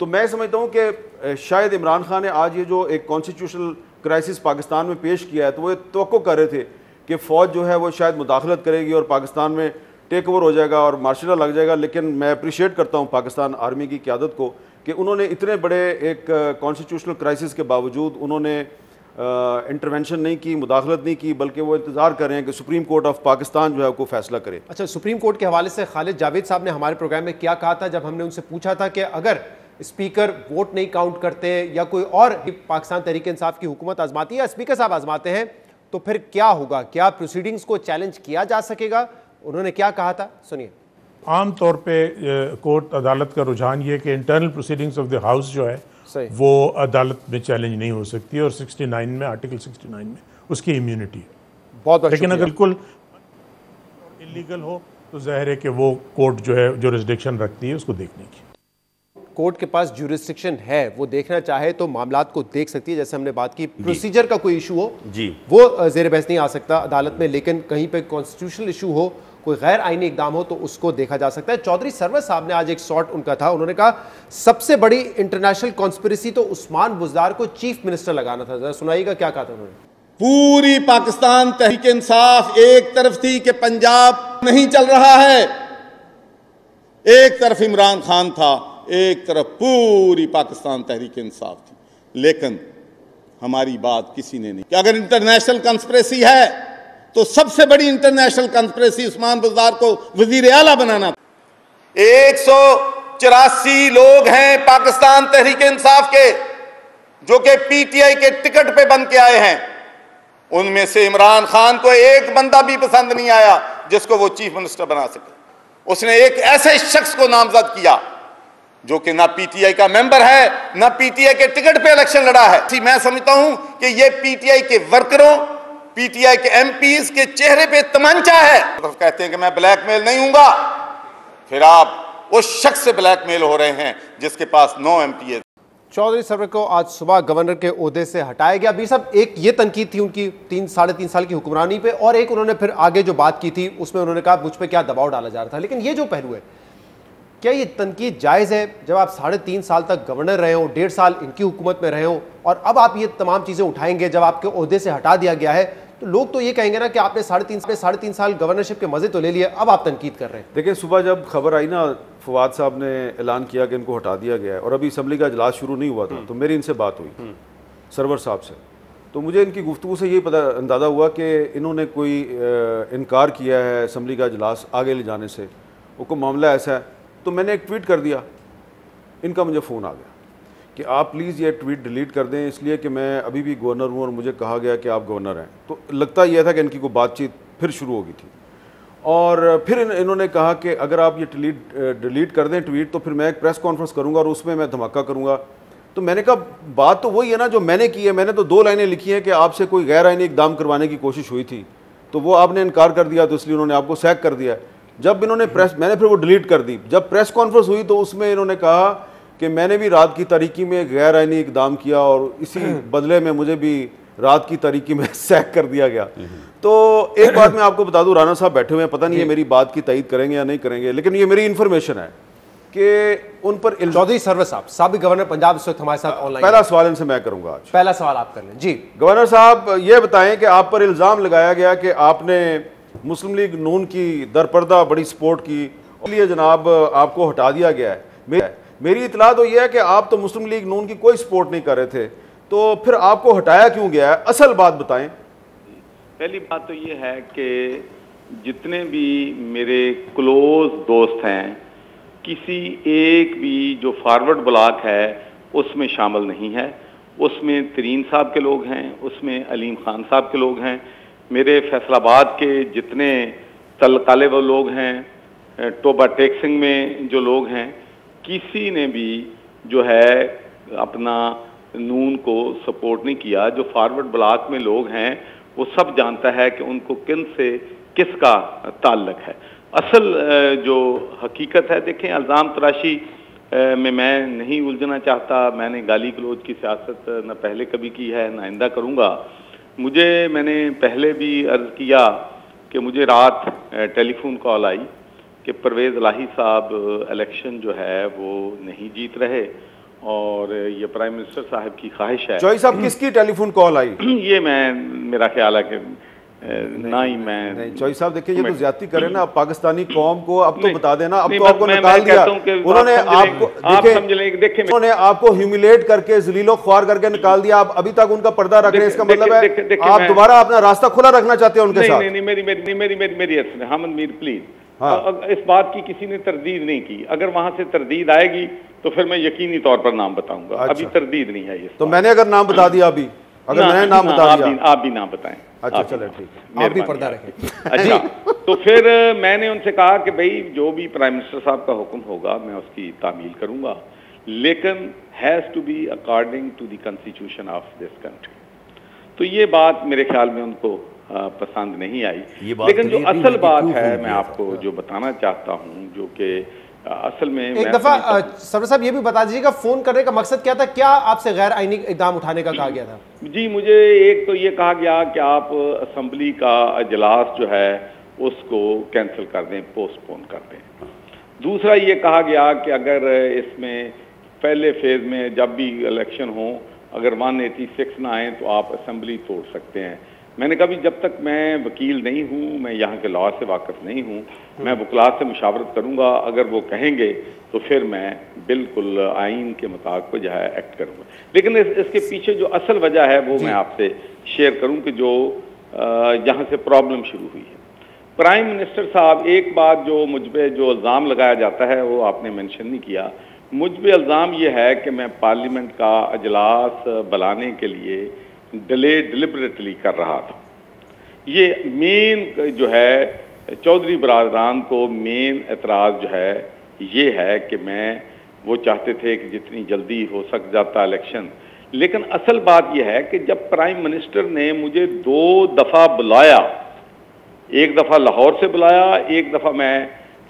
तो मैं समझता हूँ कि शायद इमरान खान ने आज ये जो एक कॉन्स्टिट्यूशनल क्राइसिस पाकिस्तान में पेश किया है तो वो तवक्को कर रहे थे कि फ़ौज जो है वो शायद मुदाखलत करेगी और पाकिस्तान में टेक ओवर हो जाएगा और मार्शल लॉ लग जाएगा। लेकिन मैं अप्रिशिएट करता हूँ पाकिस्तान आर्मी की क़यादत को कि उन्होंने इतने बड़े एक कॉन्स्टिट्यूशनल क्राइसिस के बावजूद उन्होंने इंटरवेंशन नहीं की, मुदाखलत नहीं की, बल्कि वो इंतज़ार कर रहे हैं कि सुप्रीम कोर्ट ऑफ पाकिस्तान जो है को फैसला करे। अच्छा, सुप्रीम कोर्ट के हवाले से खालिद जावेद साहब ने हमारे प्रोग्राम में क्या कहा था जब हमने उनसे पूछा था कि अगर स्पीकर वोट नहीं काउंट करते या कोई और पाकिस्तान तहरीक इंसाफ की हुकूमत आजमाती है या स्पीकर साहब आजमाते हैं तो फिर क्या होगा? क्या प्रोसीडिंग्स को चैलेंज किया जा सकेगा? उन्होंने क्या कहा था, सुनिए। आम तौर पे कोर्ट अदालत का रुझान ये कि internal proceedings of the house जो है वो अदालत में चैलेंज नहीं हो सकती, और 69 में आर्टिकल 69 में उसकी इम्यूनिटी है। बहुत लेकिन अगर बिल्कुल इलीगल हो तो जाहिर है कि वो कोर्ट जो है जुरिस्डिक्शन रखती है उसको देखने की। कोर्ट के पास जुरिस्डिक्शन है, वो देखना चाहे तो मामलात को देख सकती है। जैसे हमने बात की प्रोसीजर का कोई इशू हो जी वो ज़ेर बहस नहीं आ सकता अदालत में, लेकिन कहीं पे कॉन्स्टिट्यूशनल इशू हो, कोई गैर आईनी इकदाम हो तो उसको देखा जा सकता है। चौधरी सरवर साहब ने आज एक शॉट उनका था, उन्होंने कहा सबसे बड़ी इंटरनेशनल कॉन्स्पिरेसी तो उस्मान बुज़दार को चीफ मिनिस्टर लगाना था। जरा सुनाइएगा क्या कहा था उन्होंने। पूरी पाकिस्तान तहरीक इंसाफ एक तरफ थी कि पंजाब नहीं चल रहा है, एक तरफ इमरान खान था, एक तरफ पूरी पाकिस्तान तहरीक इंसाफ थी। लेकिन हमारी बात किसी ने नहीं कि अगर इंटरनेशनल कंस्पिरेसी है तो सबसे बड़ी इंटरनेशनल कंस्पिरेसी उस्मान बुज़दार को वजीर आला बनाना। 184 लोग हैं पाकिस्तान तहरीक इंसाफ के जो कि पीटीआई के टिकट पे बन के आए हैं, उनमें से इमरान खान को एक बंदा भी पसंद नहीं आया जिसको वो चीफ मिनिस्टर बना सके। उसने एक ऐसे शख्स को नामजद किया जो कि ना पीटीआई का मेंबर है, ना पीटीआई के टिकट पे इलेक्शन लड़ा है। मैं समझता हूं कि ये पीटीआई के वर्करों, पीटीआई के एमपीज के चेहरे पे तमंचा है। तो कहते हैं कि मैं ब्लैकमेल नहीं हूंगा, फिर आप उस शख्स से ब्लैकमेल हो रहे हैं जिसके पास 9 एमपी है। चौधरी सरवर को आज सुबह गवर्नर के ओहदे से हटाया गया। अभी सब एक ये तनकीद थी उनकी 3-3.5 साल की हुक्मरानी पे, और एक उन्होंने फिर आगे जो बात की थी उसमें उन्होंने कहा मुझ पे क्या दबाव डाला जा रहा था। लेकिन ये जो पहलू है, क्या ये तनकीद जायज़ है जब आप 3.5 साल तक गवर्नर रहे हो, 1.5 साल इनकी हुकूमत में रहे हो, और अब आप ये तमाम चीज़ें उठाएंगे जब आपके ओहदे से हटा दिया गया है, तो लोग तो ये कहेंगे ना कि आपने 3.5 साल गवर्नरशिप के मजे तो ले लिए, अब आप तनकीद कर रहे हैं। देखिए, सुबह जब खबर आई ना, फवाद साहब ने ऐलान किया कि इनको हटा दिया गया है और अभी असम्बली का इजलास शुरू नहीं हुआ था, तो मेरी इनसे बात हुई सरवर साहब से, तो मुझे इनकी गुफ्तगू से ये अंदाज़ा हुआ कि इन्होंने कोई इनकार किया है असम्बली का इजलास आगे ले जाने से, वो कोई मामला ऐसा है। तो मैंने एक ट्वीट कर दिया, इनका मुझे फ़ोन आ गया कि आप प्लीज़ ये ट्वीट डिलीट कर दें, इसलिए कि मैं अभी भी गवर्नर हूँ और मुझे कहा गया कि आप गवर्नर हैं। तो लगता यह था कि इनकी कोई बातचीत फिर शुरू हो गई थी, और फिर इन्होंने कहा कि अगर आप ये डिलीट कर दें ट्वीट, तो फिर मैं एक प्रेस कॉन्फ्रेंस करूँगा और उसमें मैं धमाका करूँगा। तो मैंने कहा बात तो वही है ना जो मैंने की है, मैंने तो 2 लाइनें लिखी हैं कि आपसे कोई गैर आईनी इक़दाम करवाने की कोशिश हुई थी, तो वो आपने इनकार कर दिया, तो इसलिए उन्होंने आपको सैक कर दिया। जब इन्होंने मैंने फिर वो डिलीट कर दी। जब प्रेस कॉन्फ्रेंस हुई तो उसमें इन्होंने कहा कि मैंने भी रात की तारीकी में गैर आईनी इक़दाम किया और इसी बदले में मुझे भी रात की तारीकी में सैक कर दिया गया। तो एक बात मैं आपको बता दूं, राणा साहब बैठे हुए हैं, पता नहीं है मेरी बात की तईद करेंगे या नहीं करेंगे, लेकिन ये मेरी इन्फॉर्मेशन है कि उन पर चौधरी सरवर साहब, साबिक गवर्नर पंजाब, इस वक्त हमारे साथ ऑनलाइन। पहला सवाल इनसे मैं करूंगा आज। पहला सवाल आप कर लें जी। गवर्नर साहब, ये बताएं कि आप पर इल्ज़ाम लगाया गया कि आपने मुस्लिम लीग नून की दरपर्दा बड़ी सपोर्ट की, इसलिए जनाब आपको हटा दिया गया है। मेरी इतला तो यह है कि आप तो मुस्लिम लीग नून की कोई सपोर्ट नहीं कर रहे थे, तो फिर आपको हटाया क्यों गया है? असल बात बताएं। पहली बात तो ये है कि जितने भी मेरे क्लोज दोस्त हैं, किसी एक भी जो फॉरवर्ड ब्लॉक है उसमें शामिल नहीं है। उसमें तरीन साहब के लोग हैं, उसमें अलीम खान साहब के लोग हैं, मेरे फैसलाबाद के जितने तलकाले वो लोग हैं, टोबा टेक्सिंग में जो लोग हैं, किसी ने भी जो है अपना नून को सपोर्ट नहीं किया। जो फॉरवर्ड ब्लॉक में लोग हैं वो सब जानता है कि उनको किन से किसका ताल्लुक है। असल जो हकीकत है, देखें, इल्ज़ाम तराशी में मैं नहीं उलझना चाहता। मैंने गाली गलौज की सियासत न पहले कभी की है न आइंदा करूँगा। मैंने पहले भी अर्ज़ किया कि मुझे रात टेलीफोन कॉल आई कि परवेज़ इलाही साहब इलेक्शन जो है वो नहीं जीत रहे और ये प्राइम मिनिस्टर साहब की ख्वाहिश है। चौधरी साहब, किसकी टेलीफोन कॉल आई? ये मेरा ख्याल है कि ना ही मैं नहीं। चौधरी साहब देखिए, ये तो ज्यादती करें ना, पाकिस्तानी कौम को अब तो बता देना, अब तो आपको मैं निकाल दिया उन्होंने, आपको उन्होंने आपको ह्यूमिलेट करके जलीलो ख्वार करके निकाल दिया। आप अभी तक उनका पर्दा रख रहे हैं, इसका मतलब है आप दोबारा अपना रास्ता खुला रखना चाहते हैं उनके साथ। नहीं, मेरी हमद मीर प्लीज, इस बात की किसी ने तरदीद नहीं की। अगर वहां से तरदीद आएगी तो फिर मैं यकीनी तौर पर नाम बताऊंगा। अभी तरदीद नहीं है। तो मैंने अगर नाम बता दिया, अभी अगर मैंने नाम बता दिया, आप भी नाम बताएं। अच्छा, चलो ठीक है, आप भी पर्दा रखें। अच्छा, तो फिर मैंने उनसे कहा कि भाई जो भी प्राइम मिनिस्टर साहब का हुक्म होगा मैं उसकी तामील करूंगा, लेकिन has to be according to the constitution of this country. तो ये बात मेरे ख्याल में उनको पसंद नहीं आई। लेकिन जो असल बात है मैं आपको जो बताना चाहता हूँ, जो कि असल में एक दफा सरवर साहब ये भी बता दीजिएगा, फोन करने का मकसद क्या था? क्या आपसे गैर आईनी इक़दाम उठाने का कहा गया था? जी, मुझे एक तो ये कहा गया कि आप असेंबली का इजलास जो है उसको कैंसिल कर दें, पोस्टपोन कर दें। दूसरा ये कहा गया कि अगर इसमें पहले फेज में जब भी इलेक्शन हो, अगर 186 ना आए तो आप असेंबली तोड़ सकते हैं। मैंने कहा जब तक मैं वकील नहीं हूँ, मैं यहाँ के लॉ से वाकिफ नहीं हूँ, मैं वकला से मुशावरत करूँगा। अगर वो कहेंगे तो फिर मैं बिल्कुल आइन के मुताबिक जो है एक्ट करूँगा। लेकिन इसके पीछे जो असल वजह है वो मैं आपसे शेयर करूँ कि जो यहाँ से प्रॉब्लम शुरू हुई है। प्राइम मिनिस्टर साहब, एक बात जो मुझ पर जो इल्ज़ाम लगाया जाता है वो आपने मेंशन नहीं किया। मुझ पे इल्ज़ाम ये है कि मैं पार्लियामेंट का अजलास बुलाने के लिए डिले डिलिबरेटली कर रहा था। ये मेन जो है चौधरी बरादरान को मेन एतराज़ जो है ये है कि मैं वो चाहते थे कि जितनी जल्दी हो सक जाता इलेक्शन, लेकिन असल बात यह है कि जब प्राइम मिनिस्टर ने मुझे 2 दफ़ा बुलाया, एक दफ़ा लाहौर से बुलाया, एक दफ़ा मैं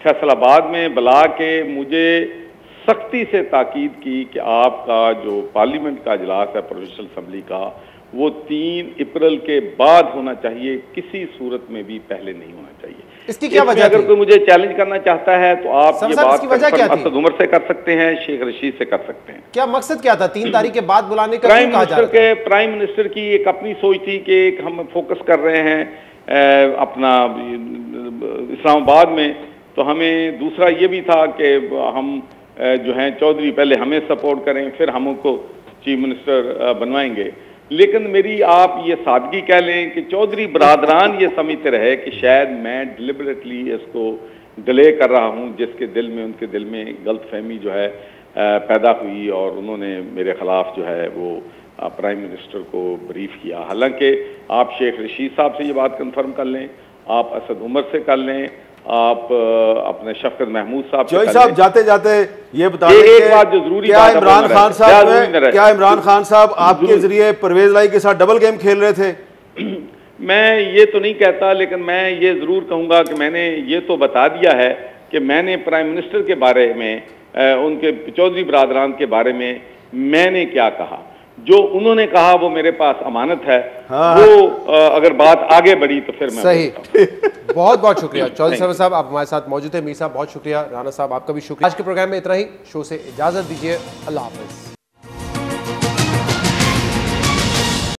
फैसलाबाद में बुला के मुझे सख्ती से ताकीद की कि आपका जो पार्लियामेंट का इजलास है प्रोविंशियल असम्बली का, वो 3 अप्रैल के बाद होना चाहिए, किसी सूरत में भी पहले नहीं होना चाहिए। इसकी क्या वजह? अगर कोई मुझे चैलेंज करना चाहता है तो आप ये बात असद उमर से कर सकते हैं, शेख रशीद से कर सकते हैं। क्या मकसद क्या था 3 तारीख के बाद बुलाने का? प्राइम मिनिस्टर की एक अपनी सोच थी कि एक हम फोकस कर रहे हैं अपना इस्लामाबाद में, तो हमें दूसरा ये भी था कि हम जो हैं चौधरी पहले हमें सपोर्ट करें, फिर हमको चीफ मिनिस्टर बनवाएंगे। लेकिन मेरी आप ये सादगी कह लें कि चौधरी बरादरान ये समझते रहे कि शायद मैं डिलिबरेटली इसको डिले कर रहा हूँ, जिसके दिल में उनके दिल में गलतफहमी जो है पैदा हुई और उन्होंने मेरे खिलाफ जो है वो प्राइम मिनिस्टर को ब्रीफ किया। हालांकि आप शेख रशीद साहब से ये बात कंफर्म कर लें, आप असद उमर से कर लें, आप अपने शफकत महमूद साहब से साहब जाते जाते ये बता दें एक बात जो जरूरी क्या इमरान खान साहब आपके जरिए परवेज लाई के साथ डबल गेम खेल रहे थे? मैं ये तो नहीं कहता, लेकिन मैं ये जरूर कहूंगा कि मैंने ये तो बता दिया है कि मैंने प्राइम मिनिस्टर के बारे में, उनके चौधरी बरादरान के बारे में मैंने क्या कहा। जो उन्होंने कहा वो मेरे पास अमानत है। हाँ। वो अगर बात आगे बढ़ी तो फिर मैं सही। बहुत बहुत शुक्रिया चौधरी सरवर साहब, आप हमारे साथ मौजूद हैं। मीर साहब बहुत शुक्रिया, राना साहब आपका भी शुक्रिया। आज के प्रोग्राम में इतना ही। शो से इजाजत दीजिए, अल्लाह हाफिज।